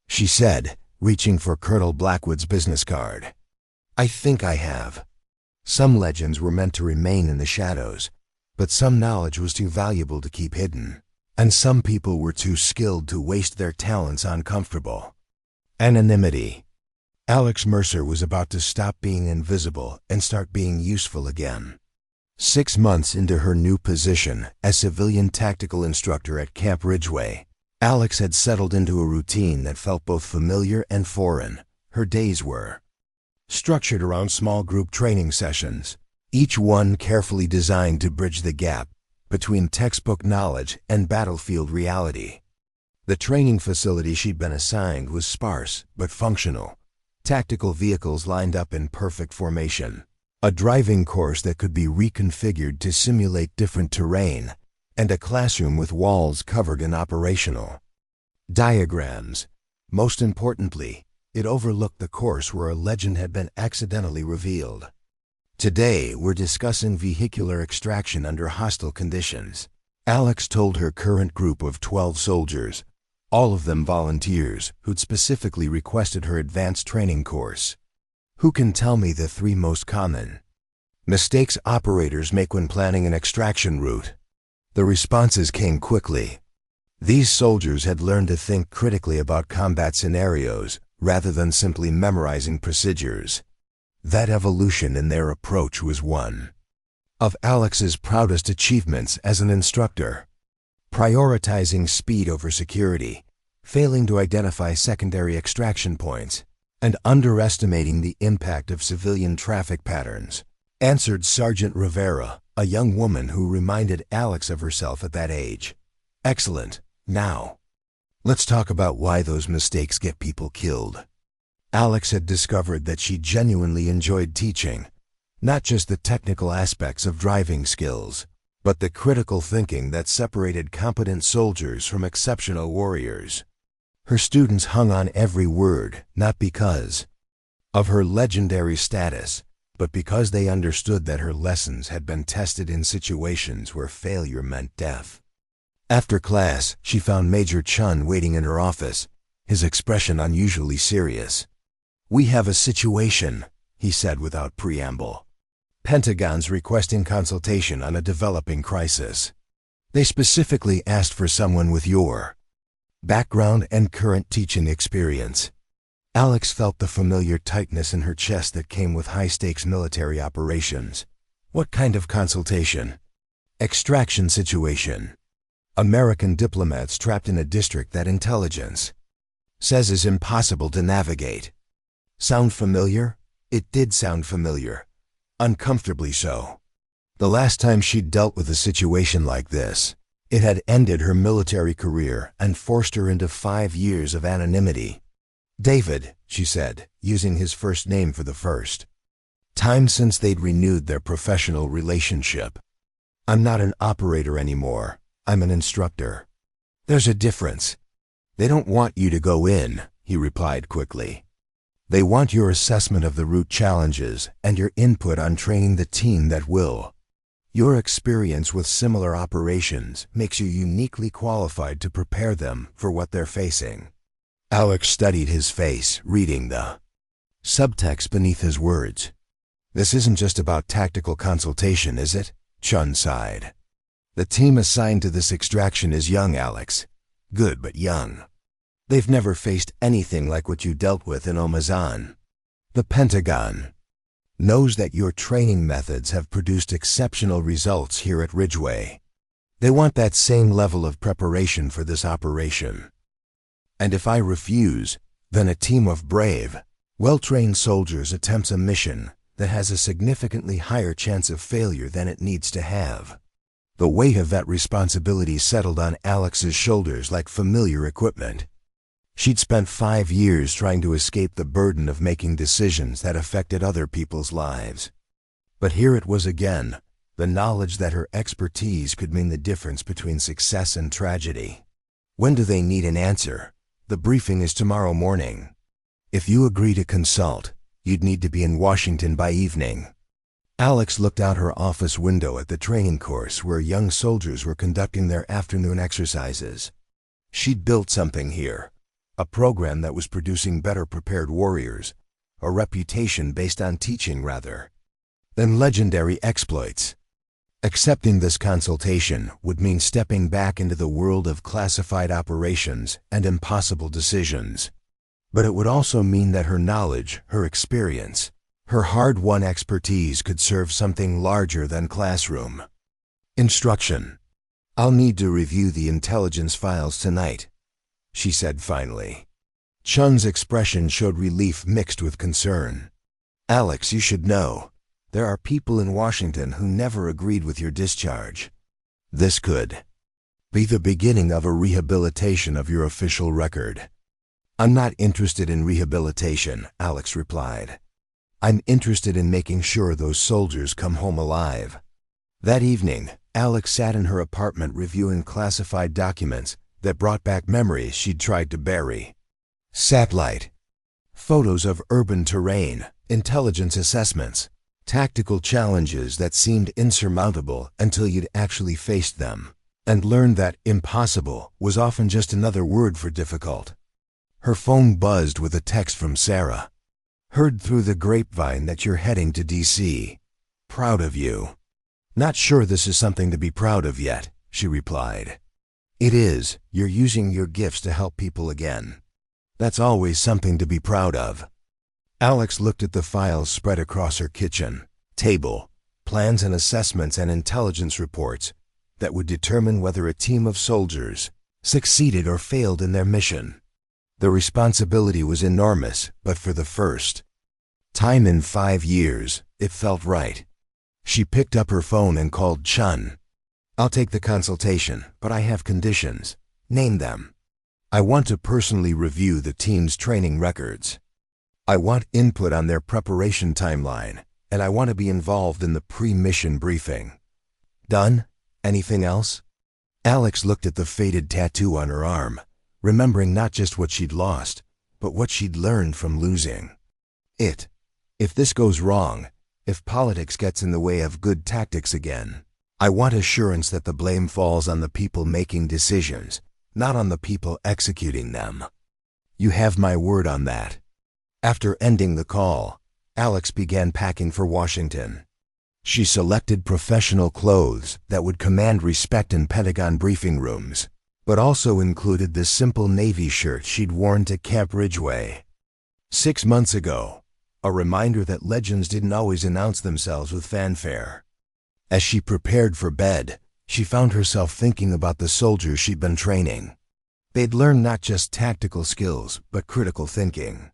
she said, reaching for Colonel Blackwood's business card. "I think I have." Some legends were meant to remain in the shadows, but some knowledge was too valuable to keep hidden, and some people were too skilled to waste their talents on comfortable anonymity. Alex Mercer was about to stop being invisible and start being useful again. 6 months into her new position as civilian tactical instructor at Camp Ridgeway, Alex had settled into a routine that felt both familiar and foreign. Her days were structured around small group training sessions, each one carefully designed to bridge the gap between textbook knowledge and battlefield reality. The training facility she'd been assigned was sparse but functional. Tactical vehicles lined up in perfect formation. A driving course that could be reconfigured to simulate different terrain, and a classroom with walls covered in operational diagrams. Most importantly, it overlooked the course where a legend had been accidentally revealed. Today, we're discussing vehicular extraction under hostile conditions. Alex told her current group of 12 soldiers, all of them volunteers who'd specifically requested her advanced training course. Who can tell me the 3 most common mistakes operators make when planning an extraction route? The responses came quickly. These soldiers had learned to think critically about combat scenarios rather than simply memorizing procedures. That evolution in their approach was one of Alex's proudest achievements as an instructor. Prioritizing speed over security, failing to identify secondary extraction points, and underestimating the impact of civilian traffic patterns, answered Sergeant Rivera, a young woman who reminded Alex of herself at that age. Excellent. Now, let's talk about why those mistakes get people killed. Alex had discovered that she genuinely enjoyed teaching, not just the technical aspects of driving skills, but the critical thinking that separated competent soldiers from exceptional warriors. Her students hung on every word, not because of her legendary status, but because they understood that her lessons had been tested in situations where failure meant death. After class, she found Major Chun waiting in her office, his expression unusually serious. "We have a situation," he said without preamble. "Pentagon's requesting consultation on a developing crisis. They specifically asked for someone with your background and current teaching experience." Alex felt the familiar tightness in her chest that came with high-stakes military operations. What kind of consultation? Extraction situation. American diplomats trapped in a district that intelligence says is impossible to navigate. Sound familiar? It did sound familiar. Uncomfortably so. The last time she'd dealt with a situation like this, it had ended her military career and forced her into 5 years of anonymity. "David," she said, using his first name for the first time since they'd renewed their professional relationship. "I'm not an operator anymore. I'm an instructor." "There's a difference." "They don't want you to go in," he replied quickly. "They want your assessment of the route challenges and your input on training the team that will. Your experience with similar operations makes you uniquely qualified to prepare them for what they're facing." Alex studied his face, reading the subtext beneath his words. "This isn't just about tactical consultation, is it?" Chun sighed. "The team assigned to this extraction is young, Alex. Good, but young. They've never faced anything like what you dealt with in Omazan. The Pentagon knows that your training methods have produced exceptional results here at Ridgeway. They want that same level of preparation for this operation. And if I refuse, then a team of brave, well-trained soldiers attempts a mission that has a significantly higher chance of failure than it needs to have." The weight of that responsibility settled on Alex's shoulders like familiar equipment. She'd spent 5 years trying to escape the burden of making decisions that affected other people's lives. But here it was again, the knowledge that her expertise could mean the difference between success and tragedy. "When do they need an answer?" "The briefing is tomorrow morning. If you agree to consult, you'd need to be in Washington by evening." Alex looked out her office window at the training course where young soldiers were conducting their afternoon exercises. She'd built something here, a program that was producing better prepared warriors, a reputation based on teaching rather than legendary exploits. Accepting this consultation would mean stepping back into the world of classified operations and impossible decisions. But it would also mean that her knowledge, her experience, her hard-won expertise could serve something larger than classroom instruction. "I'll need to review the intelligence files tonight," she said finally. Chun's expression showed relief mixed with concern. "Alex, you should know. There are people in Washington who never agreed with your discharge. This could be the beginning of a rehabilitation of your official record. I'm not interested in rehabilitation, Alex replied. I'm interested in making sure those soldiers come home alive. That evening, Alex sat in her apartment reviewing classified documents that brought back memories she'd tried to bury. Satellite photos of urban terrain, intelligence assessments, tactical challenges that seemed insurmountable until you'd actually faced them, and learned that impossible was often just another word for difficult. Her phone buzzed with a text from Sarah. Heard through the grapevine that you're heading to D.C. Proud of you. Not sure this is something to be proud of yet, she replied. It is. You're using your gifts to help people again. That's always something to be proud of. Alex looked at the files spread across her kitchen table, plans and assessments and intelligence reports that would determine whether a team of soldiers succeeded or failed in their mission. The responsibility was enormous, but for the first time in 5 years, it felt right. She picked up her phone and called Chun. I'll take the consultation, but I have conditions. Name them. I want to personally review the team's training records. I want input on their preparation timeline, and I want to be involved in the pre-mission briefing. Done? Anything else? Alex looked at the faded tattoo on her arm, remembering not just what she'd lost, but what she'd learned from losing. If this goes wrong, if politics gets in the way of good tactics again, I want assurance that the blame falls on the people making decisions, not on the people executing them. You have my word on that. After ending the call, Alex began packing for Washington. She selected professional clothes that would command respect in Pentagon briefing rooms, but also included the simple Navy shirt she'd worn to Camp Ridgeway 6 months ago, a reminder that legends didn't always announce themselves with fanfare. As she prepared for bed, she found herself thinking about the soldiers she'd been training. They'd learned not just tactical skills, but critical thinking.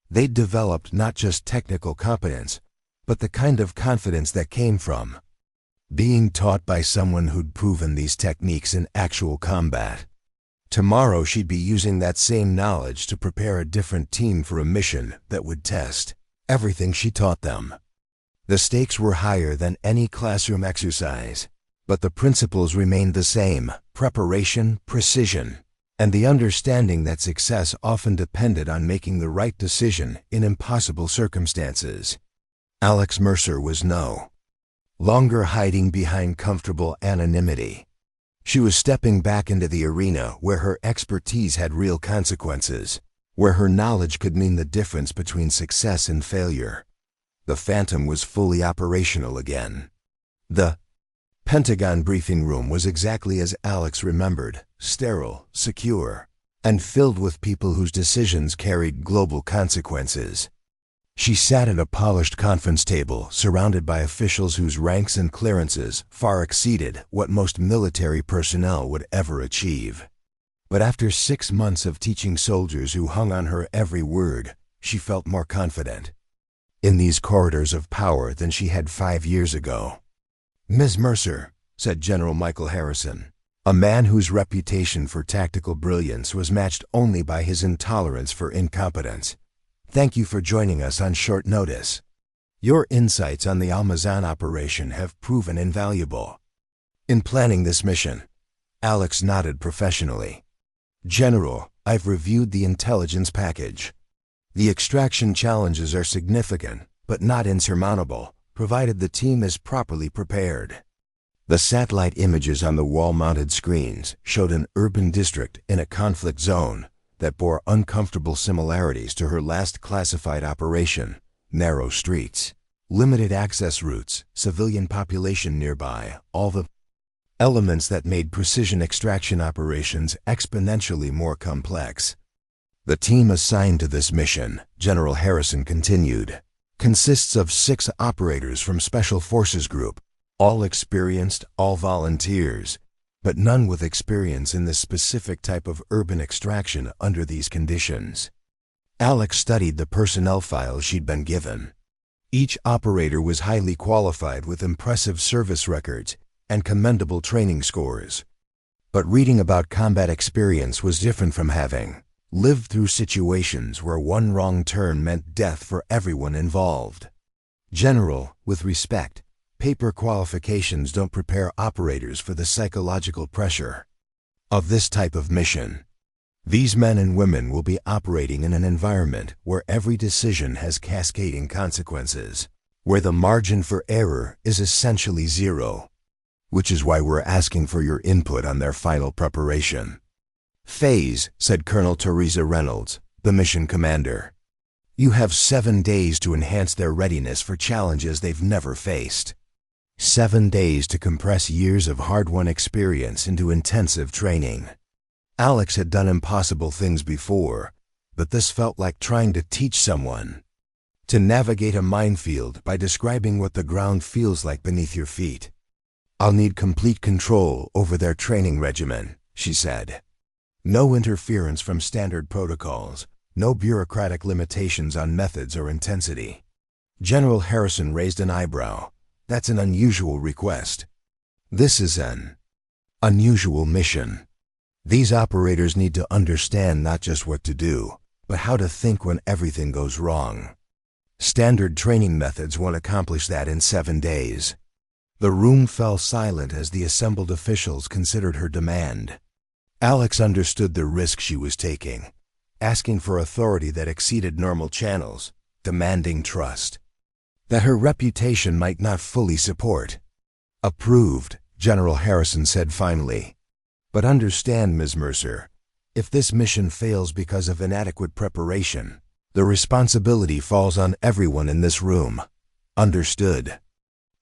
They'd developed not just technical competence, but the kind of confidence that came from being taught by someone who'd proven these techniques in actual combat. Tomorrow she'd be using that same knowledge to prepare a different team for a mission that would test everything she taught them. The stakes were higher than any classroom exercise, but the principles remained the same: preparation, precision, and the understanding that success often depended on making the right decision in impossible circumstances. Alex Mercer was no longer hiding behind comfortable anonymity. She was stepping back into the arena where her expertise had real consequences, where her knowledge could mean the difference between success and failure. The Phantom was fully operational again. The Pentagon briefing room was exactly as Alex remembered: sterile, secure, and filled with people whose decisions carried global consequences. She sat at a polished conference table surrounded by officials whose ranks and clearances far exceeded what most military personnel would ever achieve. But after 6 months of teaching soldiers who hung on her every word, she felt more confident in these corridors of power than she had 5 years ago. Ms. Mercer, said General Michael Harrison, a man whose reputation for tactical brilliance was matched only by his intolerance for incompetence, thank you for joining us on short notice. Your insights on the Amazon operation have proven invaluable. In planning this mission, Alex nodded professionally. General, I've reviewed the intelligence package. The extraction challenges are significant, but not insurmountable, provided the team is properly prepared. The satellite images on the wall-mounted screens showed an urban district in a conflict zone that bore uncomfortable similarities to her last classified operation: narrow streets, limited access routes, civilian population nearby, all the elements that made precision extraction operations exponentially more complex. The team assigned to this mission, General Harrison continued, consists of 6 operators from Special Forces Group, all experienced, all volunteers, but none with experience in this specific type of urban extraction under these conditions. Alex studied the personnel files she'd been given. Each operator was highly qualified with impressive service records, and commendable training scores. But reading about combat experience was different from having lived through situations where one wrong turn meant death for everyone involved. General, with respect, paper qualifications don't prepare operators for the psychological pressure of this type of mission. These men and women will be operating in an environment where every decision has cascading consequences, where the margin for error is essentially zero, which is why we're asking for your input on their final preparation. Phase, said Colonel Teresa Reynolds, the mission commander. You have 7 days to enhance their readiness for challenges they've never faced. 7 days to compress years of hard-won experience into intensive training. Alex had done impossible things before, but this felt like trying to teach someone to navigate a minefield by describing what the ground feels like beneath your feet. I'll need complete control over their training regimen, she said. No interference from standard protocols, no bureaucratic limitations on methods or intensity. General Harrison raised an eyebrow. That's an unusual request. This is an unusual mission. These operators need to understand not just what to do, but how to think when everything goes wrong. Standard training methods won't accomplish that in 7 days. The room fell silent as the assembled officials considered her demand. Alex understood the risk she was taking, asking for authority that exceeded normal channels, demanding trust that her reputation might not fully support. Approved, General Harrison said finally. But understand, Ms. Mercer, if this mission fails because of inadequate preparation, the responsibility falls on everyone in this room. Understood?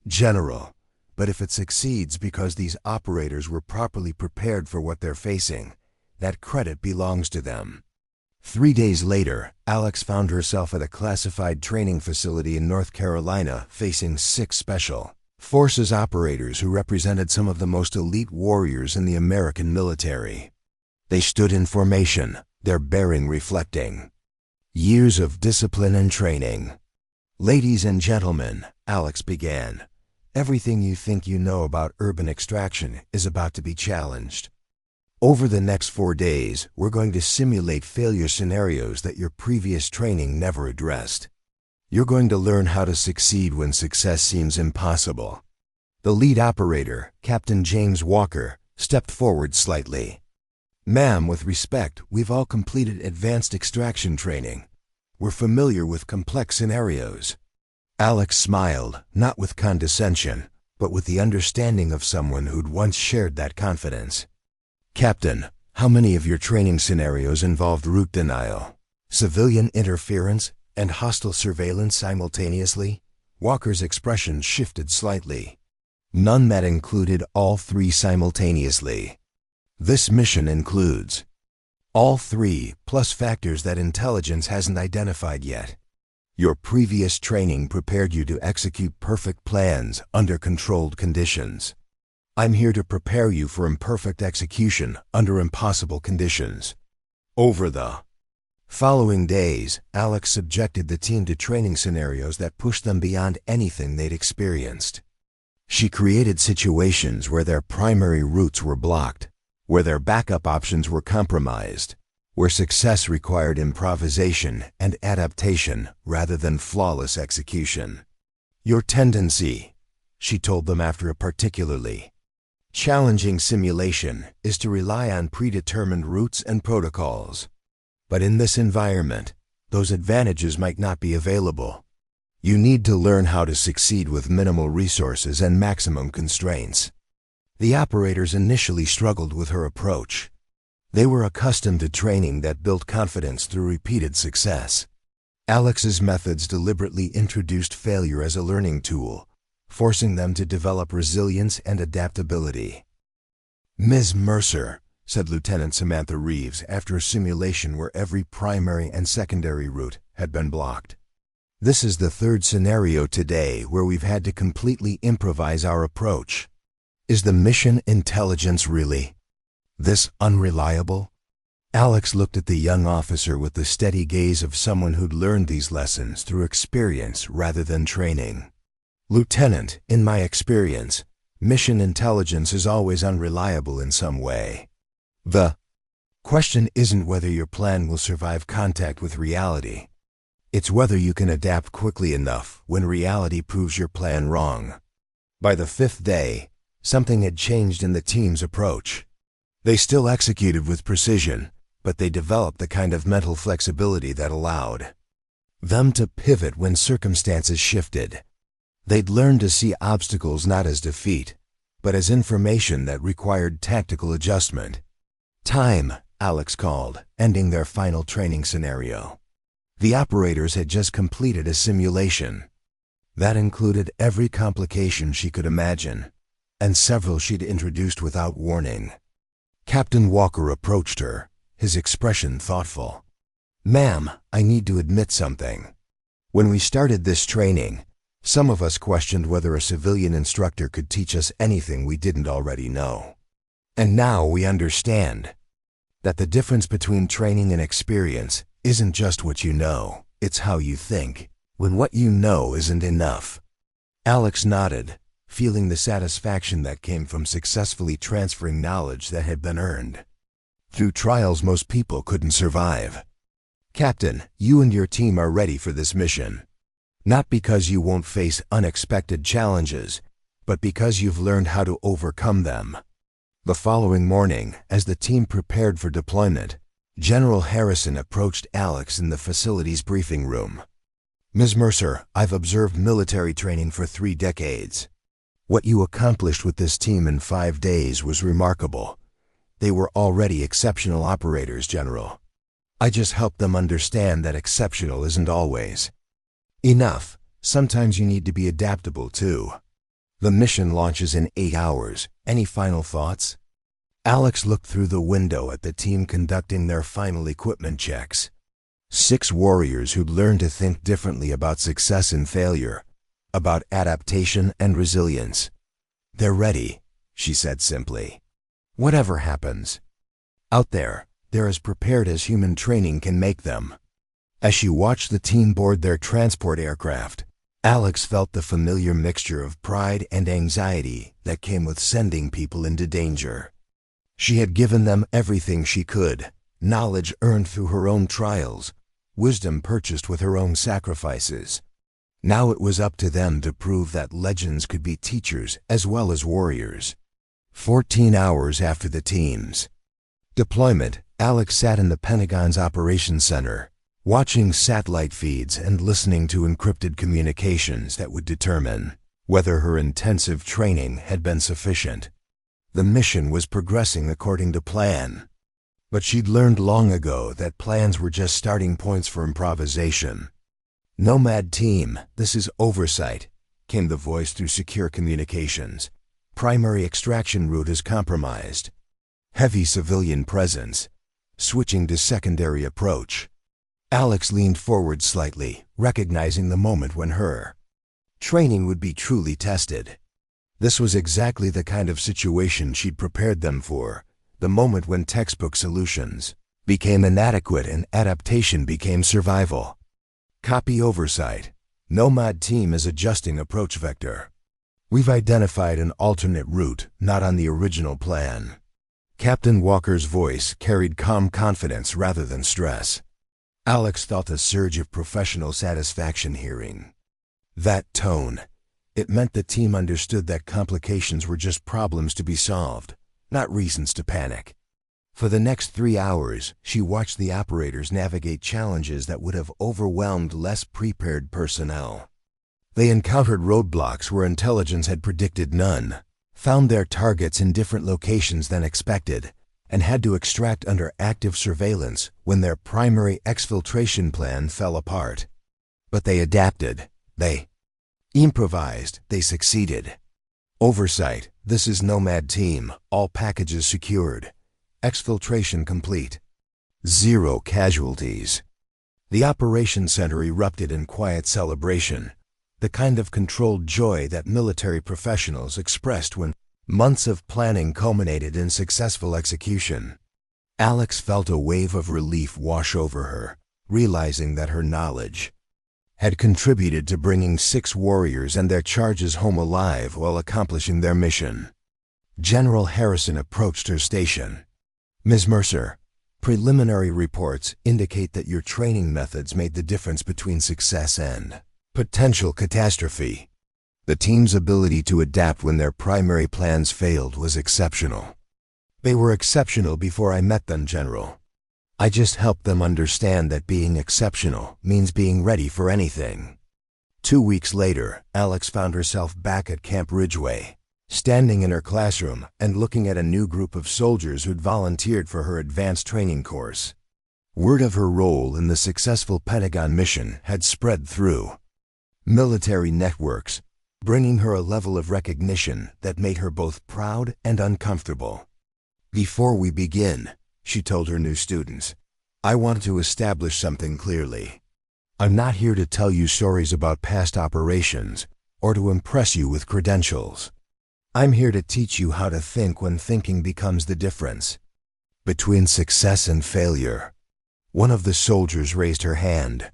General, but if it succeeds because these operators were properly prepared for what they're facing, that credit belongs to them. 3 days later, Alex found herself at a classified training facility in North Carolina facing 6 Special Forces operators who represented some of the most elite warriors in the American military. They stood in formation, their bearing reflecting years of discipline and training. Ladies and gentlemen, Alex began, everything you think you know about urban extraction is about to be challenged. Over the next 4 days, we're going to simulate failure scenarios that your previous training never addressed. You're going to learn how to succeed when success seems impossible. The lead operator, Captain James Walker, stepped forward slightly. Ma'am, with respect, we've all completed advanced extraction training. We're familiar with complex scenarios. Alex smiled, not with condescension, but with the understanding of someone who'd once shared that confidence. Captain, how many of your training scenarios involved route denial, civilian interference, and hostile surveillance simultaneously? Walker's expression shifted slightly. None that included all 3 simultaneously. This mission includes all 3 plus factors that intelligence hasn't identified yet. Your previous training prepared you to execute perfect plans under controlled conditions. I'm here to prepare you for imperfect execution under impossible conditions. Over the following days, Alex subjected the team to training scenarios that pushed them beyond anything they'd experienced. She created situations where their primary routes were blocked, where their backup options were compromised, where success required improvisation and adaptation rather than flawless execution. Your tendency, she told them after a particularly challenging simulation, is to rely on predetermined routes and protocols. But in this environment, those advantages might not be available. You need to learn how to succeed with minimal resources and maximum constraints. The operators initially struggled with her approach. They were accustomed to training that built confidence through repeated success. Alex's methods deliberately introduced failure as a learning tool, forcing them to develop resilience and adaptability. Ms. Mercer, said Lieutenant Samantha Reeves after a simulation where every primary and secondary route had been blocked. This is the 3rd scenario today where we've had to completely improvise our approach. Is the mission intelligence really this unreliable? Alex looked at the young officer with the steady gaze of someone who'd learned these lessons through experience rather than training. Lieutenant, in my experience, Mission intelligence is always unreliable in some way. The question isn't whether your plan will survive contact with reality. It's whether you can adapt quickly enough when reality proves your plan wrong. By the 5th day, something had changed in the team's approach. They still executed with precision, but they developed the kind of mental flexibility that allowed them to pivot when circumstances shifted. They'd learned to see obstacles not as defeat, but as information that required tactical adjustment. Time, Alex called, ending their final training scenario. The operators had just completed a simulation. That included every complication she could imagine, and several she'd introduced without warning. Captain Walker approached her, his expression thoughtful. "Ma'am, I need to admit something. When we started this training, some of us questioned whether a civilian instructor could teach us anything we didn't already know. And now we understand that the difference between training and experience isn't just what you know, it's how you think, when what you know isn't enough." Alex nodded, feeling the satisfaction that came from successfully transferring knowledge that had been earned through trials most people couldn't survive. "Captain, you and your team are ready for this mission. Not because you won't face unexpected challenges, but because you've learned how to overcome them." The following morning, as the team prepared for deployment, General Harrison approached Alex in the facility's briefing room. "Ms. Mercer, I've observed military training for 3 decades. What you accomplished with this team in 5 days was remarkable. They were already exceptional operators, General. I just helped them understand that exceptional isn't always enough. Sometimes you need to be adaptable too. The mission launches in 8 hours. Any final thoughts?" Alex looked through the window at the team conducting their final equipment checks. 6 warriors who'd learned to think differently about success and failure, about adaptation and resilience. "They're ready," she said simply. "Whatever happens out there, they're as prepared as human training can make them." As she watched the team board their transport aircraft, Alex felt the familiar mixture of pride and anxiety that came with sending people into danger. She had given them everything she could, knowledge earned through her own trials, wisdom purchased with her own sacrifices. Now it was up to them to prove that legends could be teachers as well as warriors. 14 hours after the team's deployment, Alex sat in the Pentagon's Operations Center, watching satellite feeds and listening to encrypted communications that would determine whether her intensive training had been sufficient. The mission was progressing according to plan, but she'd learned long ago that plans were just starting points for improvisation. "Nomad team, this is oversight," came the voice through secure communications. "Primary extraction route is compromised. Heavy civilian presence. Switching to secondary approach." Alex leaned forward slightly, recognizing the moment when her training would be truly tested. This was exactly the kind of situation she'd prepared them for, the moment when textbook solutions became inadequate and adaptation became survival. "Copy oversight. Nomad team is adjusting approach vector. We've identified an alternate route, not on the original plan." Captain Walker's voice carried calm confidence rather than stress. Alex felt a surge of professional satisfaction hearing that tone. It meant the team understood that complications were just problems to be solved, not reasons to panic. For the next 3 hours, she watched the operators navigate challenges that would have overwhelmed less prepared personnel. They encountered roadblocks where intelligence had predicted none, found their targets in different locations than expected, and had to extract under active surveillance when their primary exfiltration plan fell apart. But they adapted. They improvised. They succeeded. Oversight. This is Nomad team. All packages secured. Exfiltration complete. 0 casualties. The operations center erupted in quiet celebration, the kind of controlled joy that military professionals expressed when months of planning culminated in successful execution. Alex felt a wave of relief wash over her, realizing that her knowledge had contributed to bringing 6 warriors and their charges home alive while accomplishing their mission. General Harrison approached her station. "Ms. Mercer, preliminary reports indicate that your training methods made the difference between success and potential catastrophe. The team's ability to adapt when their primary plans failed was exceptional." "They were exceptional before I met them, General. I just helped them understand that being exceptional means being ready for anything." 2 weeks later, Alex found herself back at Camp Ridgeway, standing in her classroom and looking at a new group of soldiers who'd volunteered for her advanced training course. Word of her role in the successful Pentagon mission had spread through military networks, bringing her a level of recognition that made her both proud and uncomfortable. "Before we begin," she told her new students, "I want to establish something clearly. I'm not here to tell you stories about past operations or to impress you with credentials. I'm here to teach you how to think when thinking becomes the difference between success and failure." One of the soldiers raised her hand.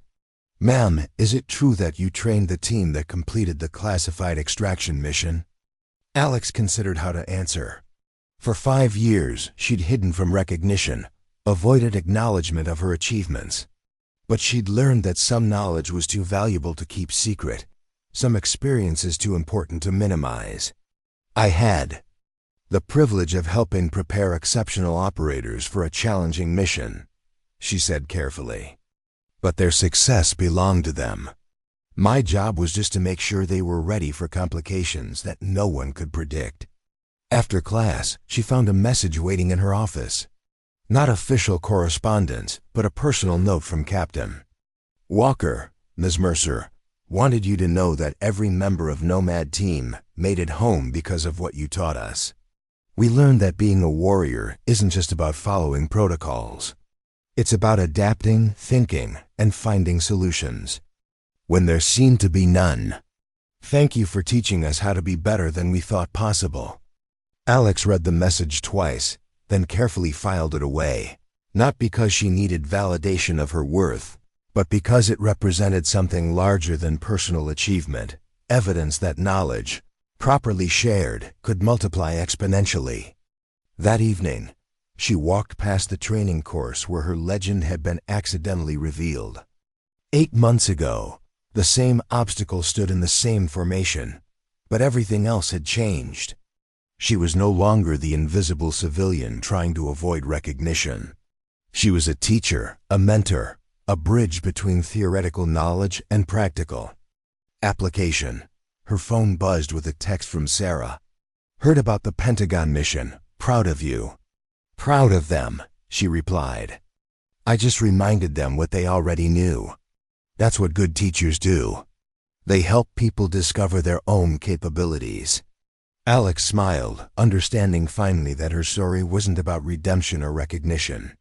"Ma'am, is it true that you trained the team that completed the classified extraction mission?" Alex considered how to answer. For 5 years, she'd hidden from recognition, avoided acknowledgement of her achievements. But she'd learned that some knowledge was too valuable to keep secret, some experiences too important to minimize. "I had the privilege of helping prepare exceptional operators for a challenging mission," she said carefully. "But their success belonged to them. My job was just to make sure they were ready for complications that no one could predict." After class, she found a message waiting in her office. Not official correspondence, but a personal note from Captain Walker. "Ms. Mercer wanted you to know that every member of Nomad Team made it home because of what you taught us. We learned that being a warrior isn't just about following protocols. It's about adapting, thinking, and finding solutions when there seemed to be none. Thank you for teaching us how to be better than we thought possible." Alex read the message twice, then carefully filed it away, not because she needed validation of her worth, but because it represented something larger than personal achievement, evidence that knowledge, properly shared, could multiply exponentially. That evening, she walked past the training course where her legend had been accidentally revealed. 8 months ago, the same obstacle stood in the same formation, but everything else had changed. She was no longer the invisible civilian trying to avoid recognition. She was a teacher, a mentor, a bridge between theoretical knowledge and practical application. Her phone buzzed with a text from Sarah. "Heard about the Pentagon mission. Proud of you." "Proud of them," she replied. "I just reminded them what they already knew. That's what good teachers do. They help people discover their own capabilities." Alex smiled, understanding finally that her story wasn't about redemption or recognition.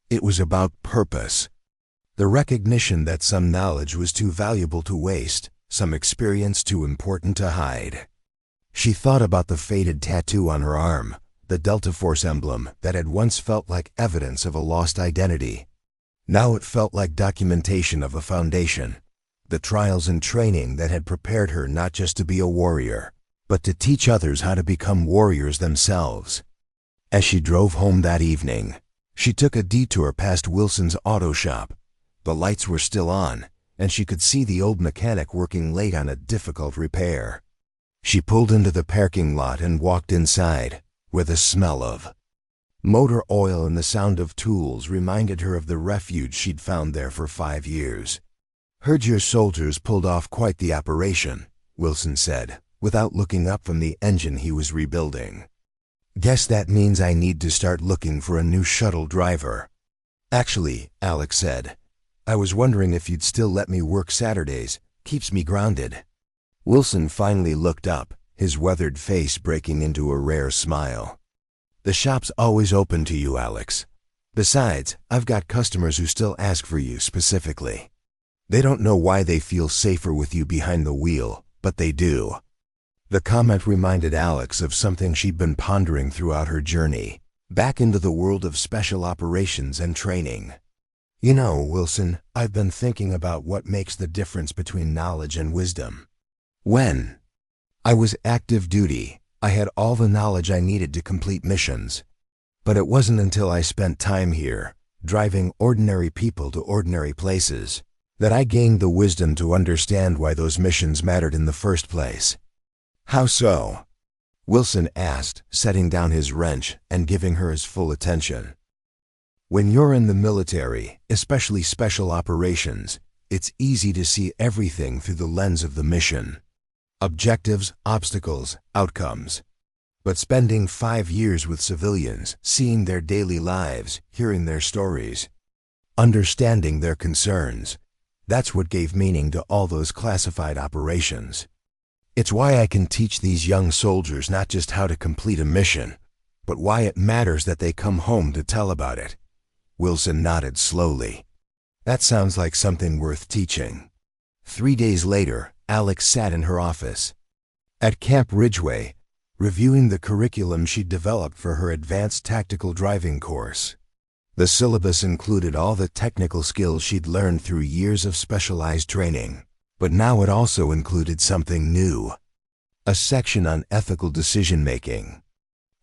It was about purpose. The recognition that some knowledge was too valuable to waste, some experience too important to hide. She thought about the faded tattoo on her arm, the Delta Force emblem that had once felt like evidence of a lost identity. Now it felt like documentation of a foundation, the trials and training that had prepared her not just to be a warrior, but to teach others how to become warriors themselves. As she drove home that evening, she took a detour past Wilson's auto shop. The lights were still on, and she could see the old mechanic working late on a difficult repair. She pulled into the parking lot and walked inside, where the smell of motor oil and the sound of tools reminded her of the refuge she'd found there for 5 years. "Heard your soldiers pulled off quite the operation," Wilson said, without looking up from the engine he was rebuilding. "Guess that means I need to start looking for a new shuttle driver." "Actually," Alex said, "I was wondering if you'd still let me work Saturdays. Keeps me grounded." Wilson finally looked up, his weathered face breaking into a rare smile. "The shop's always open to you, Alex. Besides, I've got customers who still ask for you specifically. They don't know why they feel safer with you behind the wheel, but they do." The comment reminded Alex of something she'd been pondering throughout her journey, back into the world of special operations and training. You know, Wilson, I've been thinking about what makes the difference between knowledge and wisdom. When I was active duty, I had all the knowledge I needed to complete missions. But it wasn't until I spent time here, driving ordinary people to ordinary places, that I gained the wisdom to understand why those missions mattered in the first place. How so? Wilson asked, setting down his wrench and giving her his full attention. When you're in the military, especially special operations, it's easy to see everything through the lens of the mission. Objectives, obstacles, outcomes. But spending 5 years with civilians, seeing their daily lives, hearing their stories, understanding their concerns, that's what gave meaning to all those classified operations. It's why I can teach these young soldiers not just how to complete a mission, but why it matters that they come home to tell about it. Wilson nodded slowly. That sounds like something worth teaching. 3 days later, Alex sat in her office at Camp Ridgeway, reviewing the curriculum she'd developed for her advanced tactical driving course. The syllabus included all the technical skills she'd learned through years of specialized training, but now it also included something new. A section on ethical decision-making,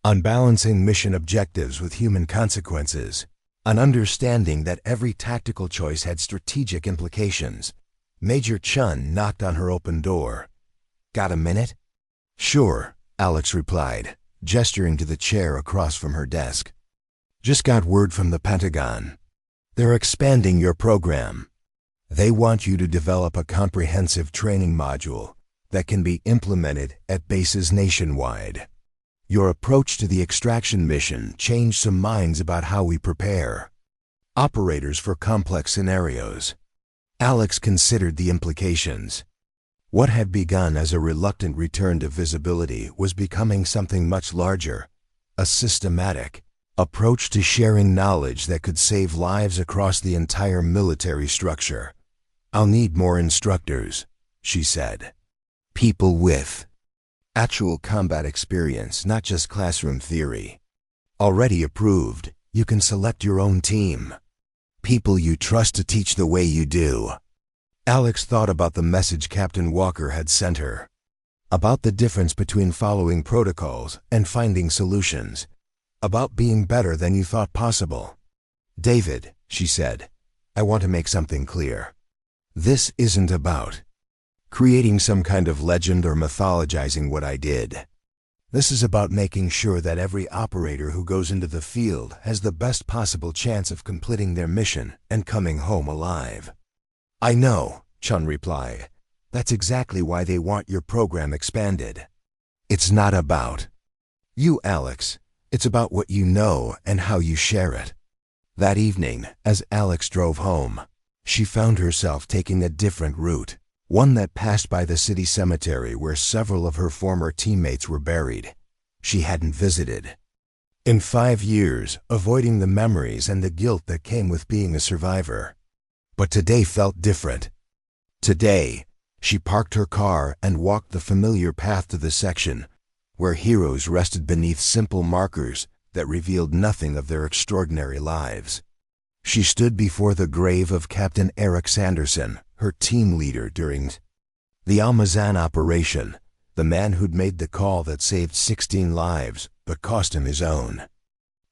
on balancing mission objectives with human consequences, on understanding that every tactical choice had strategic implications. Major Chun knocked on her open door. "Got a minute?" "Sure," Alex replied, gesturing to the chair across from her desk. "Just got word from the Pentagon. They're expanding your program. They want you to develop a comprehensive training module that can be implemented at bases nationwide. Your approach to the extraction mission changed some minds about how we prepare operators for complex scenarios." Alex considered the implications. What had begun as a reluctant return to visibility was becoming something much larger, a systematic approach to sharing knowledge that could save lives across the entire military structure. "I'll need more instructors," she said. "People with actual combat experience, not just classroom theory. Already approved, you can select your own team. People you trust to teach the way you do." Alex thought about the message Captain Walker had sent her, about the difference between following protocols and finding solutions, about being better than you thought possible. "David," she said, "I want to make something clear. This isn't about creating some kind of legend or mythologizing what I did. This is about making sure that every operator who goes into the field has the best possible chance of completing their mission and coming home alive." "I know," Chun replied. "That's exactly why they want your program expanded. It's not about you, Alex. It's about what you know and how you share it." That evening, as Alex drove home, she found herself taking a different route, one that passed by the city cemetery where several of her former teammates were buried. She hadn't visited in 5 years, avoiding the memories and the guilt that came with being a survivor. But today felt different. Today, she parked her car and walked the familiar path to the section where heroes rested beneath simple markers that revealed nothing of their extraordinary lives. She stood before the grave of Captain Eric Sanderson, her team leader during the Almazan operation, the man who'd made the call that saved 16 lives but cost him his own.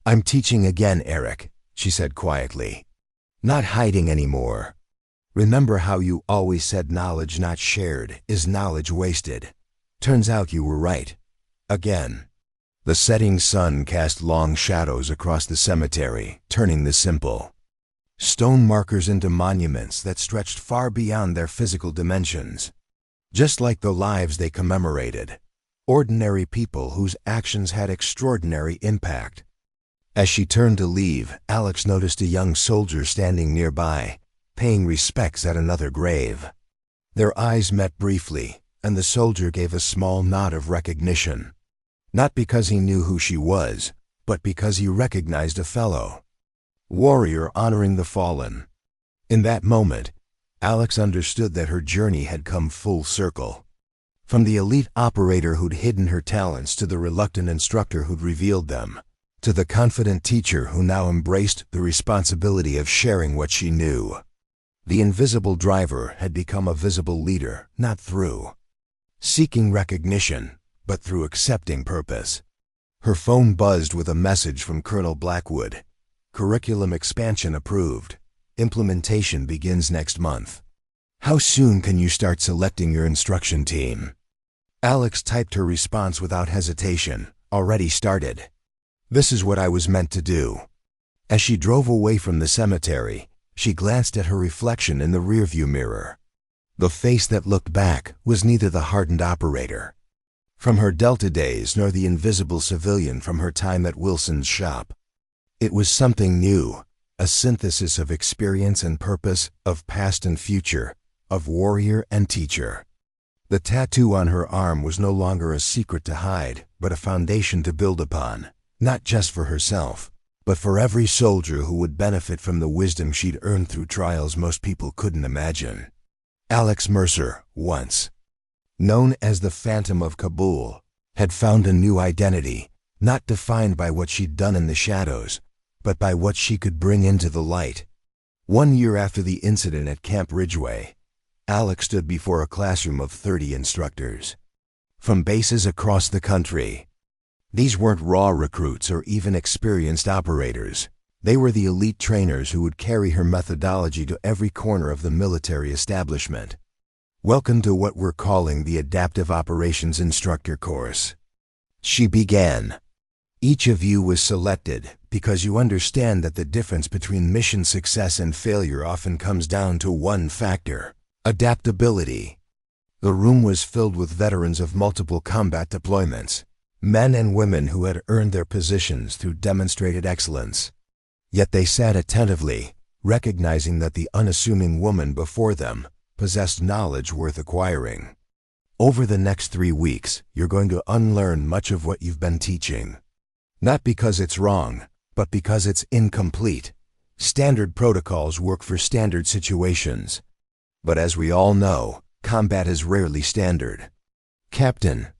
"I'm teaching again, Eric," she said quietly. "Not hiding anymore. Remember how you always said knowledge not shared is knowledge wasted? Turns out you were right. Again." The setting sun cast long shadows across the cemetery, turning the simple stone markers into monuments that stretched far beyond their physical dimensions. Just like the lives they commemorated, ordinary people whose actions had extraordinary impact. As she turned to leave, Alex noticed a young soldier standing nearby, paying respects at another grave. Their eyes met briefly, and the soldier gave a small nod of recognition. Not because he knew who she was, but because he recognized a fellow warrior honoring the fallen. In that moment, Alex understood that her journey had come full circle. From the elite operator who'd hidden her talents to the reluctant instructor who'd revealed them, to the confident teacher who now embraced the responsibility of sharing what she knew. The invisible driver had become a visible leader, not through seeking recognition, but through accepting purpose. Her phone buzzed with a message from Colonel Blackwood. Curriculum expansion approved. Implementation begins next month. How soon can you start selecting your instruction team? Alex typed her response without hesitation. Already started. This is what I was meant to do. As she drove away from the cemetery, she glanced at her reflection in the rearview mirror. The face that looked back was neither the hardened operator from her Delta days nor the invisible civilian from her time at Wilson's shop. It was something new, a synthesis of experience and purpose, of past and future, of warrior and teacher. The tattoo on her arm was no longer a secret to hide, but a foundation to build upon, not just for herself, but for every soldier who would benefit from the wisdom she'd earned through trials most people couldn't imagine. Alex Mercer, once known as the Phantom of Kabul, had found a new identity, not defined by what she'd done in the shadows, but by what she could bring into the light. 1 year after the incident at Camp Ridgeway, Alex stood before a classroom of 30 instructors from bases across the country. These weren't raw recruits or even experienced operators. They were the elite trainers who would carry her methodology to every corner of the military establishment. Welcome to what we're calling the Adaptive Operations Instructor course. She began. Each of you was selected because you understand that the difference between mission success and failure often comes down to one factor: adaptability. The room was filled with veterans of multiple combat deployments, men and women who had earned their positions through demonstrated excellence. Yet they sat attentively, recognizing that the unassuming woman before them possessed knowledge worth acquiring. Over the next 3 weeks, you're going to unlearn much of what you've been teaching. Not because it's wrong, but because it's incomplete. Standard protocols work for standard situations. But as we all know, combat is rarely standard. Captain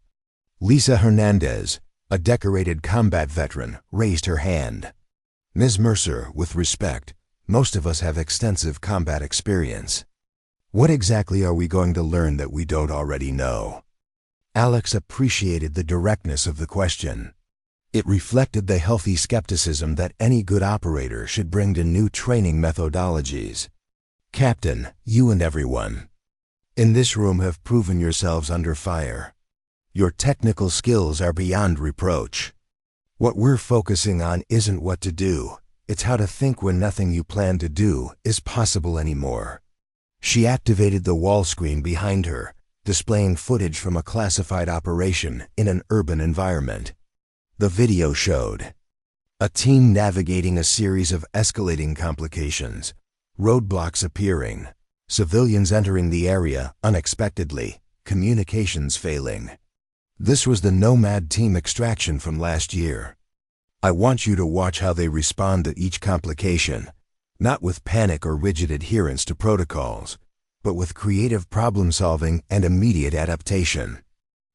Lisa Hernandez, a decorated combat veteran, raised her hand. Ms. Mercer, with respect, most of us have extensive combat experience. What exactly are we going to learn that we don't already know? Alex appreciated the directness of the question. It reflected the healthy skepticism that any good operator should bring to new training methodologies. Captain, you and everyone in this room have proven yourselves under fire. Your technical skills are beyond reproach. What we're focusing on isn't what to do, it's how to think when nothing you plan to do is possible anymore. She activated the wall screen behind her, displaying footage from a classified operation in an urban environment. The video showed a team navigating a series of escalating complications, roadblocks appearing, civilians entering the area unexpectedly, communications failing. This was the Nomad team extraction from last year. I want you to watch how they respond to each complication, not with panic or rigid adherence to protocols, but with creative problem-solving and immediate adaptation.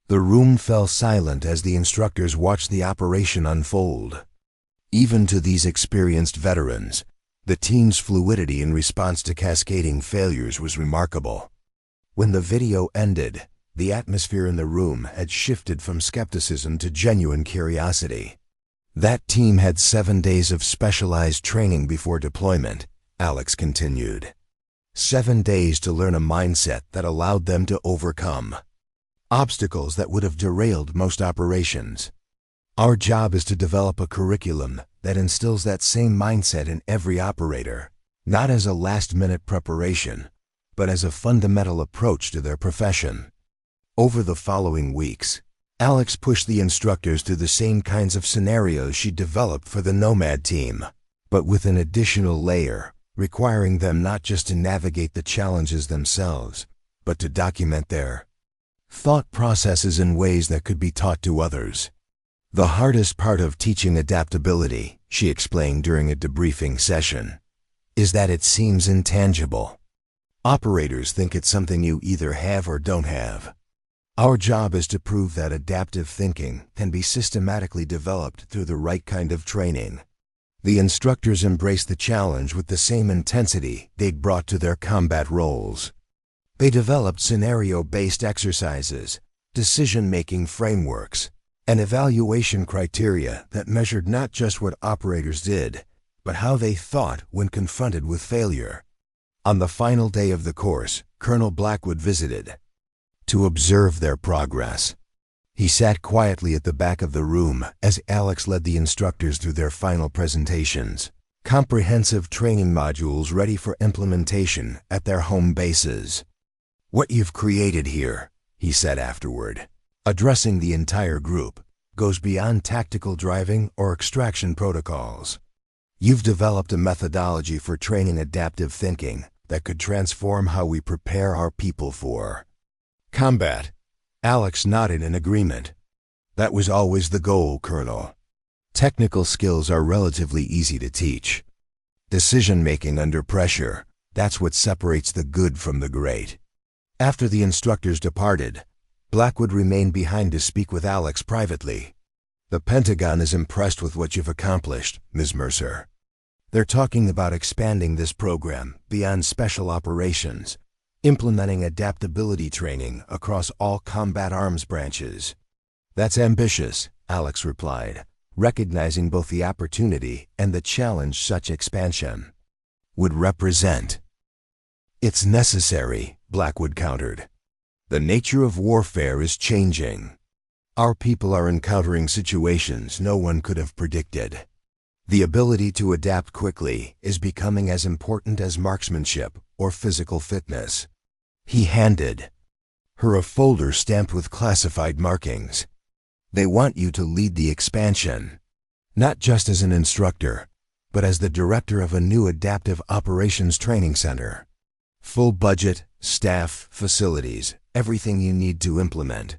The room fell silent as the instructors watched the operation unfold. Even to these experienced veterans, the team's fluidity in response to cascading failures was remarkable. When the video ended, the atmosphere in the room had shifted from skepticism to genuine curiosity. That team had 7 days of specialized training before deployment, Alex continued. 7 days to learn a mindset that allowed them to overcome obstacles that would have derailed most operations. Our job is to develop a curriculum that instills that same mindset in every operator, not as a last-minute preparation, but as a fundamental approach to their profession. Over the following weeks, Alex pushed the instructors through the same kinds of scenarios she developed for the Nomad team, but with an additional layer, requiring them not just to navigate the challenges themselves, but to document their thought processes in ways that could be taught to others. The hardest part of teaching adaptability, she explained during a debriefing session, is that it seems intangible. Operators think it's something you either have or don't have. Our job is to prove that adaptive thinking can be systematically developed through the right kind of training. The instructors embraced the challenge with the same intensity they'd brought to their combat roles. They developed scenario-based exercises, decision-making frameworks, and evaluation criteria that measured not just what operators did, but how they thought when confronted with failure. On the final day of the course, Colonel Blackwood visited to observe their progress. He sat quietly at the back of the room as Alex led the instructors through their final presentations, comprehensive training modules ready for implementation at their home bases. "What you've created here," he said afterward, addressing the entire group, "goes beyond tactical driving or extraction protocols. You've developed a methodology for training adaptive thinking that could transform how we prepare our people for combat." Alex nodded in agreement. "That was always the goal, Colonel. Technical skills are relatively easy to teach. Decision-making under pressure, that's what separates the good from the great." After the instructors departed, Blackwood remained behind to speak with Alex privately. "The Pentagon is impressed with what you've accomplished, Ms. Mercer. They're talking about expanding this program beyond special operations, implementing adaptability training across all combat arms branches." "That's ambitious," Alex replied, recognizing both the opportunity and the challenge such expansion would represent. "It's necessary," Blackwood countered. "The nature of warfare is changing. Our people are encountering situations no one could have predicted. The ability to adapt quickly is becoming as important as marksmanship or physical fitness." He handed her a folder stamped with classified markings. "They want you to lead the expansion, not just as an instructor, but as the director of a new adaptive operations training center. Full budget, staff, facilities, everything you need to implement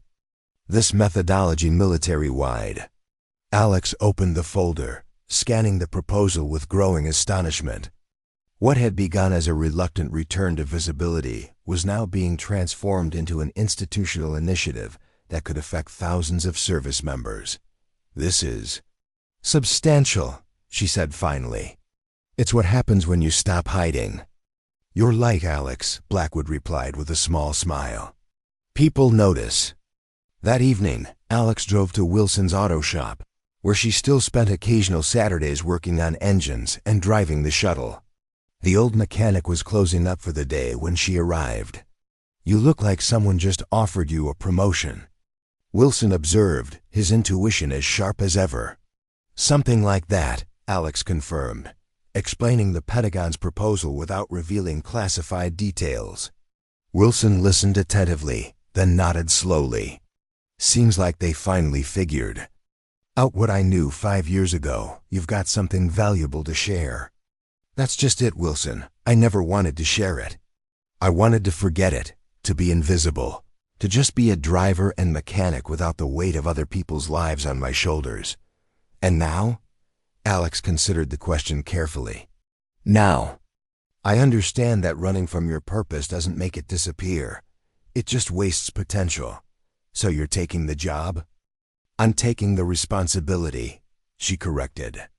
this methodology military-wide." Alex opened the folder, scanning the proposal with growing astonishment. What had begun as a reluctant return to visibility was now being transformed into an institutional initiative that could affect thousands of service members. "This is substantial," she said finally. "It's what happens when you stop hiding." "You're light, Alex," Blackwood replied with a small smile. "People notice." That evening, Alex drove to Wilson's auto shop, where she still spent occasional Saturdays working on engines and driving the shuttle. The old mechanic was closing up for the day when she arrived. "You look like someone just offered you a promotion," Wilson observed, his intuition as sharp as ever. "Something like that," Alex confirmed, explaining the Pentagon's proposal without revealing classified details. Wilson listened attentively, then nodded slowly. "Seems like they finally figured out what I knew 5 years ago. You've got something valuable to share." "That's just it, Wilson. I never wanted to share it. I wanted to forget it, to be invisible, to just be a driver and mechanic without the weight of other people's lives on my shoulders. And now?" Alex considered the question carefully. "Now, I understand that running from your purpose doesn't make it disappear. It just wastes potential. So you're taking the job?" "I'm taking the responsibility," she corrected.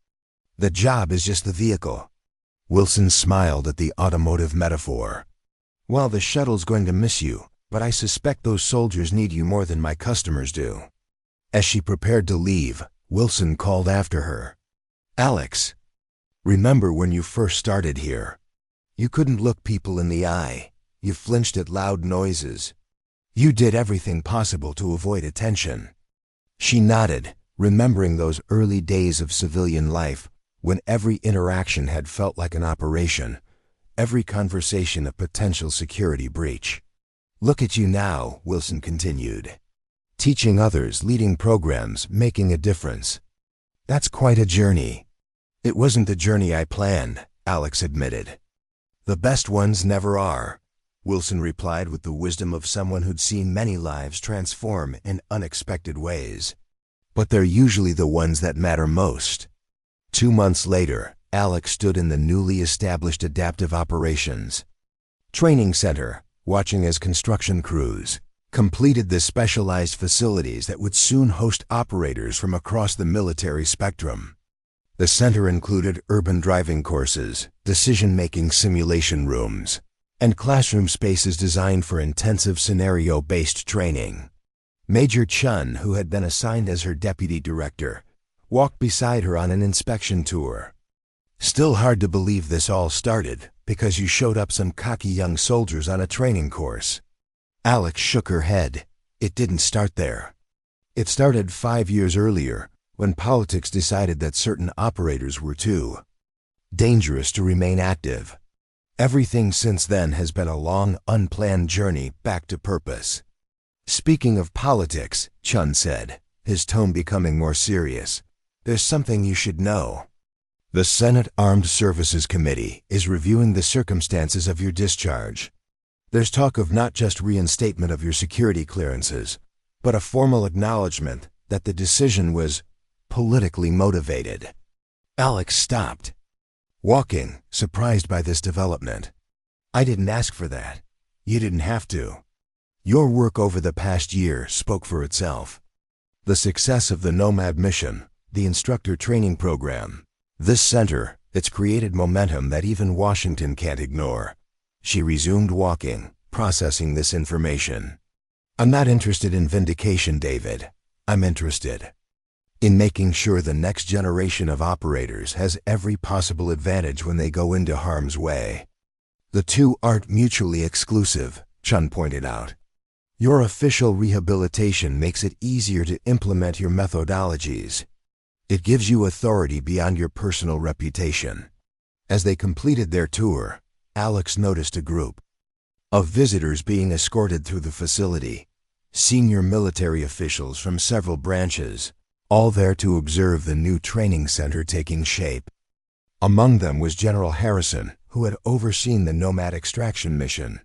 "The job is just the vehicle." Wilson smiled at the automotive metaphor. "Well, the shuttle's going to miss you, but I suspect those soldiers need you more than my customers do." As she prepared to leave, Wilson called after her. "Alex, remember when you first started here? You couldn't look people in the eye. You flinched at loud noises. You did everything possible to avoid attention." She nodded, remembering those early days of civilian life when every interaction had felt like an operation, every conversation a potential security breach. "Look at you now," Wilson continued. "Teaching others, leading programs, making a difference. That's quite a journey." "It wasn't the journey I planned," Alex admitted. "The best ones never are," Wilson replied with the wisdom of someone who'd seen many lives transform in unexpected ways. "But they're usually the ones that matter most." 2 months later, Alex stood in the newly established Adaptive Operations Training Center, watching as construction crews, completed the specialized facilities that would soon host operators from across the military spectrum. The center included urban driving courses, decision-making simulation rooms, and classroom spaces designed for intensive scenario-based training. Major Chun, who had been assigned as her deputy director, walked beside her on an inspection tour. "Still hard to believe this all started because you showed up some cocky young soldiers on a training course." Alex shook her head. "It didn't start there. It started 5 years earlier, when politics decided that certain operators were too dangerous to remain active. Everything since then has been a long, unplanned journey back to purpose." "Speaking of politics," Chun said, his tone becoming more serious, "there's something you should know. The Senate Armed Services Committee is reviewing the circumstances of your discharge. There's talk of not just reinstatement of your security clearances, but a formal acknowledgement that the decision was politically motivated." Alex stopped, walking, surprised by this development. "I didn't ask for that. You didn't have to. Your work over the past year spoke for itself. The success of the Nomad mission, the instructor training program, this center, it's created momentum that even Washington can't ignore." She resumed walking, processing this information. "I'm not interested in vindication, David. I'm interested in making sure the next generation of operators has every possible advantage when they go into harm's way. The two aren't mutually exclusive," Chun pointed out. "Your official rehabilitation makes it easier to implement your methodologies. It gives you authority beyond your personal reputation." As they completed their tour, Alex noticed a group of visitors being escorted through the facility, senior military officials from several branches, all there to observe the new training center taking shape. Among them was General Harrison, who had overseen the Nomad extraction mission.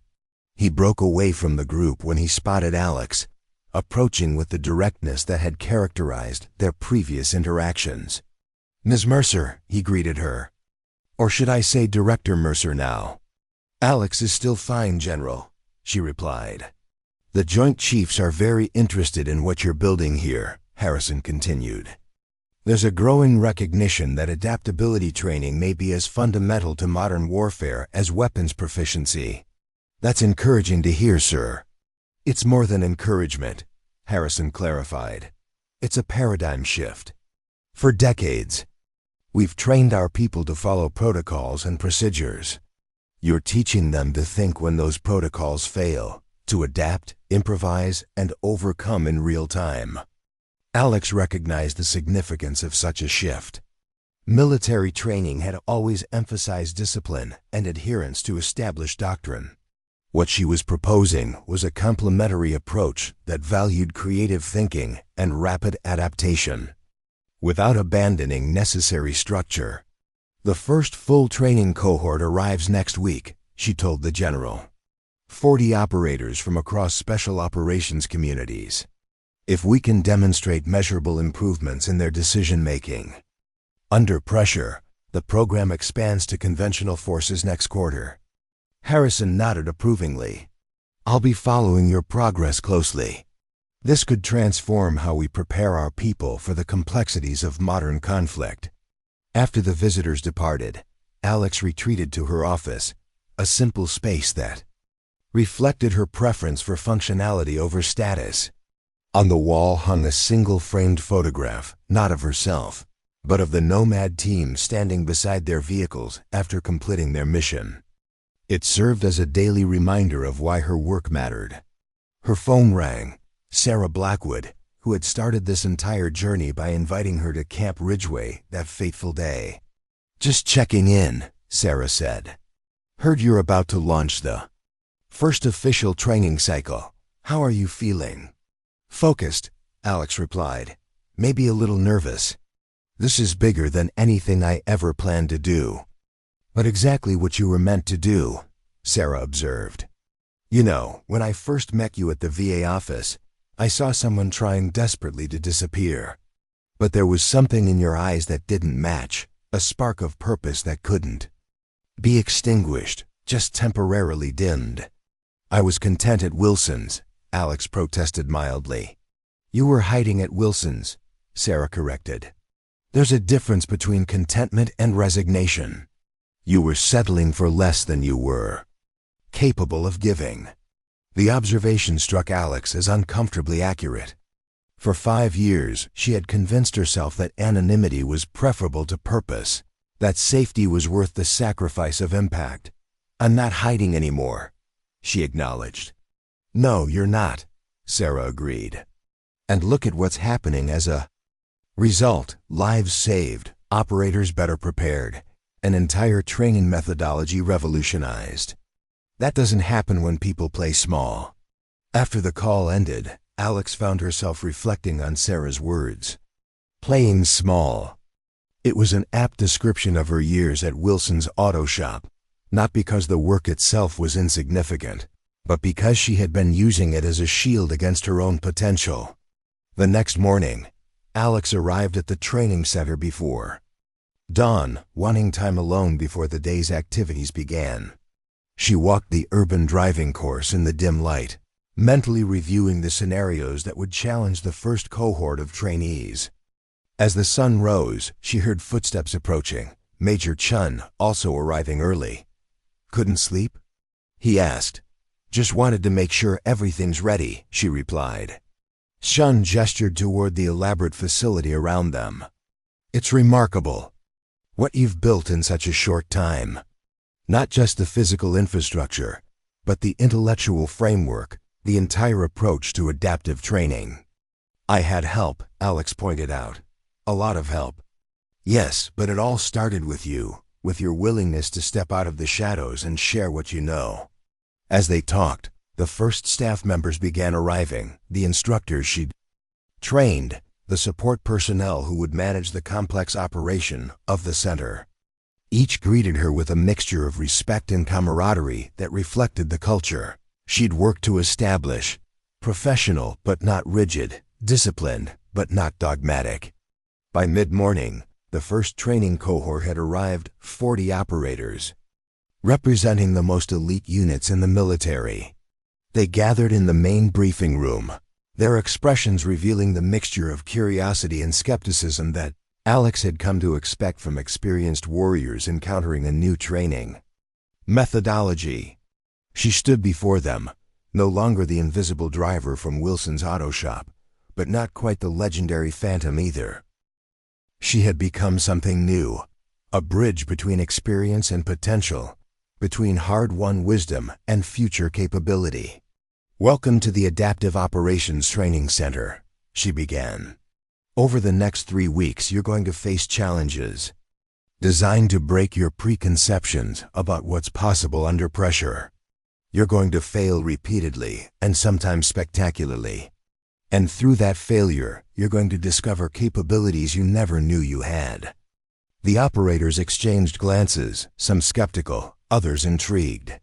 He broke away from the group when he spotted Alex, approaching with the directness that had characterized their previous interactions. "Ms. Mercer," he greeted her. "Or should I say Director Mercer now?" "Alex is still fine, General," she replied. "The Joint Chiefs are very interested in what you're building here," Harrison continued. "There's a growing recognition that adaptability training may be as fundamental to modern warfare as weapons proficiency." "That's encouraging to hear, sir." "It's more than encouragement," Harrison clarified. "It's a paradigm shift. For decades, we've trained our people to follow protocols and procedures. You're teaching them to think when those protocols fail, to adapt, improvise, and overcome in real time." Alex recognized the significance of such a shift. Military training had always emphasized discipline and adherence to established doctrine. What she was proposing was a complementary approach that valued creative thinking and rapid adaptation, without abandoning necessary structure. "The first full training cohort arrives next week," she told the general. 40 operators from across special operations communities. If we can demonstrate measurable improvements in their decision-making under pressure, the program expands to conventional forces next quarter. Harrison nodded approvingly. "I'll be following your progress closely. This could transform how we prepare our people for the complexities of modern conflict." After the visitors departed, Alex retreated to her office, a simple space that reflected her preference for functionality over status. On the wall hung a single-framed photograph, not of herself, but of the Nomad team standing beside their vehicles after completing their mission. It served as a daily reminder of why her work mattered. Her phone rang. Sarah Blackwood, who had started this entire journey by inviting her to Camp Ridgeway that fateful day. "Just checking in," Sarah said. "Heard you're about to launch the first official training cycle. How are you feeling?" "Focused," Alex replied. "Maybe a little nervous. This is bigger than anything I ever planned to do." "But exactly what you were meant to do," Sarah observed. "You know, when I first met you at the VA office, I saw someone trying desperately to disappear. But there was something in your eyes that didn't match, a spark of purpose that couldn't be extinguished, just temporarily dimmed. I was content at Wilson's, Alex protested mildly. You were hiding at Wilson's, Sarah corrected. There's a difference between contentment and resignation. You were settling for less than you were capable of giving. The observation struck Alex as uncomfortably accurate. For 5 years, she had convinced herself that anonymity was preferable to purpose, that safety was worth the sacrifice of impact. I'm not hiding anymore, she acknowledged. No, you're not, Sarah agreed. And look at what's happening as a result. Lives saved, operators better prepared, an entire training methodology revolutionized. That doesn't happen when people play small. After the call ended, Alex found herself reflecting on Sarah's words. Playing small. It was an apt description of her years at Wilson's auto shop, not because the work itself was insignificant, but because she had been using it as a shield against her own potential. The next morning, Alex arrived at the training center before dawn, wanting time alone before the day's activities began. She walked the urban driving course in the dim light, mentally reviewing the scenarios that would challenge the first cohort of trainees. As the sun rose, she heard footsteps approaching, Major Chun also arriving early. Couldn't sleep? He asked. Just wanted to make sure everything's ready, she replied. Chun gestured toward the elaborate facility around them. It's remarkable what you've built in such a short time. Not just the physical infrastructure, but the intellectual framework, the entire approach to adaptive training. I had help, Alex pointed out. A lot of help. Yes, but it all started with you, with your willingness to step out of the shadows and share what you know. As they talked, the first staff members began arriving, the instructors she'd trained, the support personnel who would manage the complex operation of the center. Each greeted her with a mixture of respect and camaraderie that reflected the culture she'd worked to establish. Professional but not rigid, disciplined but not dogmatic. By mid-morning, the first training cohort had arrived, 40 operators, representing the most elite units in the military. They gathered in the main briefing room, their expressions revealing the mixture of curiosity and skepticism that Alex had come to expect from experienced warriors encountering a new training methodology. She stood before them, no longer the invisible driver from Wilson's auto shop, but not quite the legendary Phantom either. She had become something new, a bridge between experience and potential, between hard-won wisdom and future capability. Welcome to the Adaptive Operations Training Center, she began. Over the next 3 weeks, you're going to face challenges designed to break your preconceptions about what's possible under pressure. You're going to fail repeatedly and sometimes spectacularly. And through that failure, you're going to discover capabilities you never knew you had. The operators exchanged glances, some skeptical, others intrigued.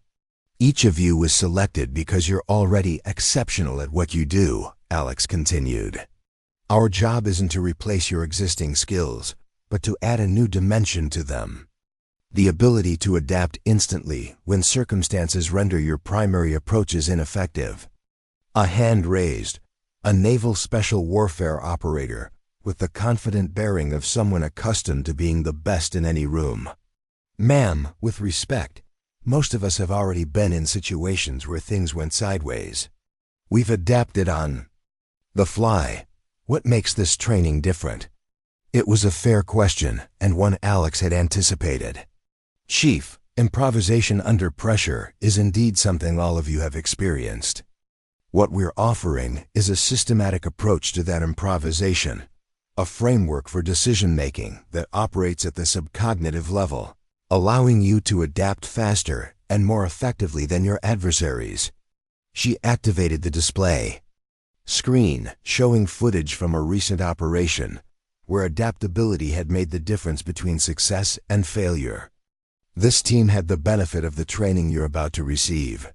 Each of you was selected because you're already exceptional at what you do, Alex continued. Our job isn't to replace your existing skills, but to add a new dimension to them. The ability to adapt instantly when circumstances render your primary approaches ineffective. A hand raised, a naval special warfare operator with the confident bearing of someone accustomed to being the best in any room. Ma'am, with respect, most of us have already been in situations where things went sideways. We've adapted on the fly. What makes this training different? It was a fair question, and one Alex had anticipated. Chief, improvisation under pressure is indeed something all of you have experienced. What we're offering is a systematic approach to that improvisation, a framework for decision-making that operates at the subcognitive level, allowing you to adapt faster and more effectively than your adversaries. She activated the display screen, showing footage from a recent operation where adaptability had made the difference between success and failure. This team had the benefit of the training you're about to receive.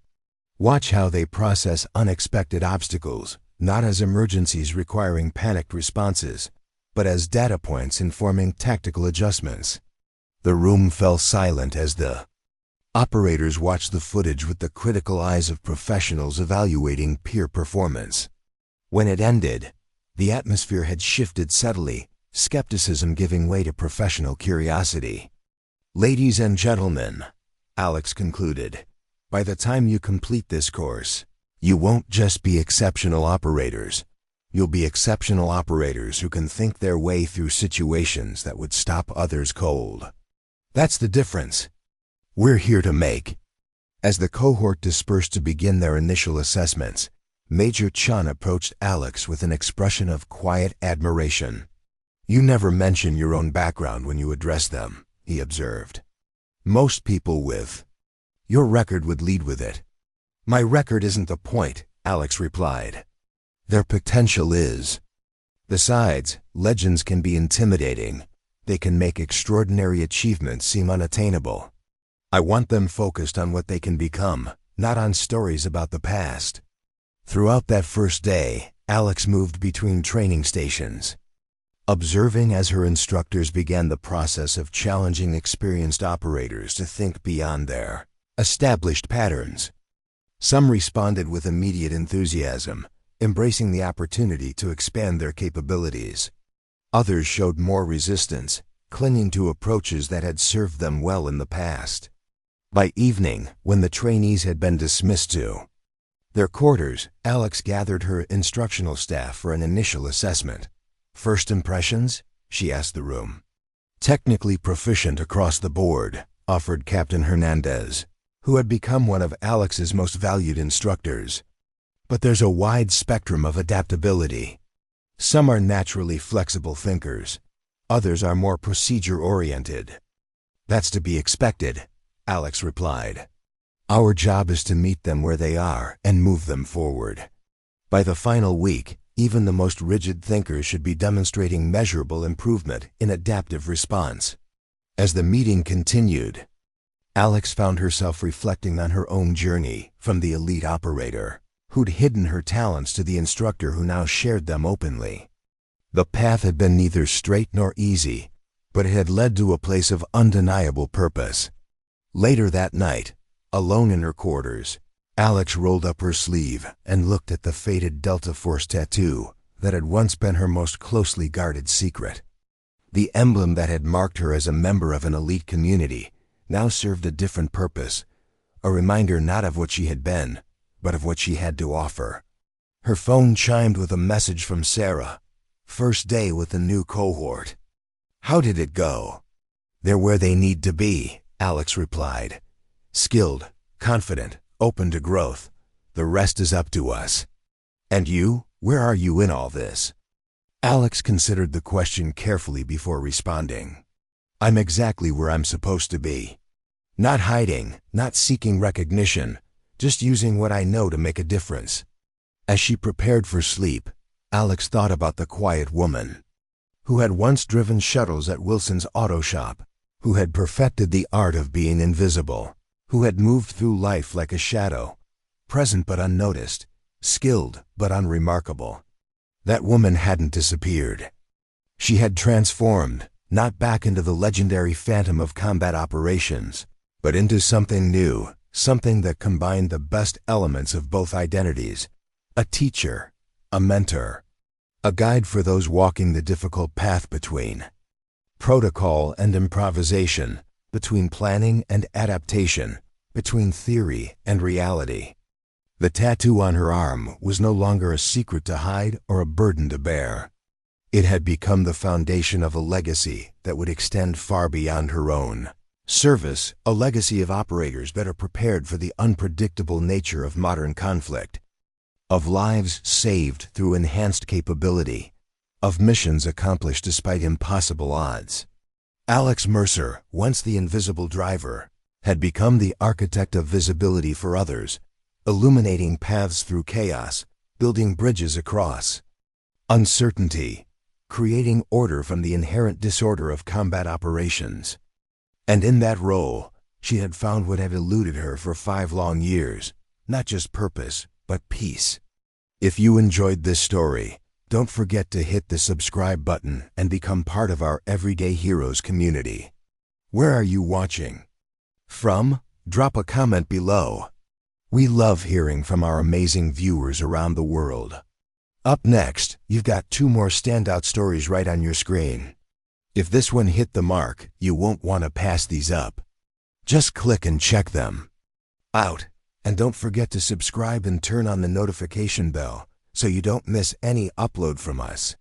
Watch how they process unexpected obstacles, not as emergencies requiring panicked responses, but as data points informing tactical adjustments. The room fell silent as the Operators watched the footage with the critical eyes of professionals evaluating peer performance. When it ended, the atmosphere had shifted subtly, skepticism giving way to professional curiosity. "Ladies and gentlemen," Alex concluded, "by the time you complete this course, you won't just be exceptional operators. You'll be exceptional operators who can think their way through situations that would stop others cold. That's the difference we're here to make." As the cohort dispersed to begin their initial assessments, Major Chun approached Alex with an expression of quiet admiration. "You never mention your own background when you address them," he observed. "Most people with your record would lead with it." "My record isn't the point," Alex replied. "Their potential is. Besides, legends can be intimidating. They can make extraordinary achievements seem unattainable. I want them focused on what they can become, not on stories about the past." Throughout that first day, Alex moved between training stations, observing as her instructors began the process of challenging experienced operators to think beyond their established patterns. Some responded with immediate enthusiasm, embracing the opportunity to expand their capabilities. Others showed more resistance, clinging to approaches that had served them well in the past. By evening, when the trainees had been dismissed to their quarters, Alex gathered her instructional staff for an initial assessment. "First impressions?" she asked the room. "Technically proficient across the board," offered Captain Hernandez, who had become one of Alex's most valued instructors. "But there's a wide spectrum of adaptability. Some are naturally flexible thinkers. Others are more procedure-oriented." "That's to be expected," Alex replied. "Our job is to meet them where they are and move them forward." By the final week, even the most rigid thinkers should be demonstrating measurable improvement in adaptive response. As the meeting continued, Alex found herself reflecting on her own journey from the elite operator who'd hidden her talents to the instructor who now shared them openly. The path had been neither straight nor easy, but it had led to a place of undeniable purpose. Later that night, alone in her quarters, Alex rolled up her sleeve and looked at the faded Delta Force tattoo that had once been her most closely guarded secret. The emblem that had marked her as a member of an elite community now served a different purpose, a reminder not of what she had been, but of what she had to offer. Her phone chimed with a message from Sarah. "First day with the new cohort. How did it go?" "They're where they need to be," Alex replied. "Skilled, confident, open to growth. The rest is up to us." "And you? Where are you in all this?" Alex considered the question carefully before responding. "I'm exactly where I'm supposed to be. Not hiding, not seeking recognition, just using what I know to make a difference." As she prepared for sleep, Alex thought about the quiet woman who had once driven shuttles at Wilson's auto shop, who had perfected the art of being invisible, who had moved through life like a shadow, present but unnoticed, skilled but unremarkable. That woman hadn't disappeared. She had transformed, not back into the legendary phantom of combat operations, but into something new, something that combined the best elements of both identities: a teacher, a mentor, a guide for those walking the difficult path between protocol and improvisation, between planning and adaptation, between theory and reality. The tattoo on her arm was no longer a secret to hide or a burden to bear. It had become the foundation of a legacy that would extend far beyond her own service, a legacy of operators better prepared for the unpredictable nature of modern conflict, of lives saved through enhanced capability, of missions accomplished despite impossible odds. Alex Mercer, once the invisible driver, had become the architect of visibility for others, illuminating paths through chaos, building bridges across uncertainty, creating order from the inherent disorder of combat operations. And in that role, she had found what had eluded her for 5 long years, not just purpose, but peace. If you enjoyed this story, don't forget to hit the subscribe button and become part of our Everyday Heroes community. Where are you watching from? drop a comment below. We love hearing from our amazing viewers around the world. Up next, you've got 2 more standout stories right on your screen. If this one hit the mark, you won't want to pass these up. Just click and check them out. And don't forget to subscribe and turn on the notification bell so you don't miss any upload from us.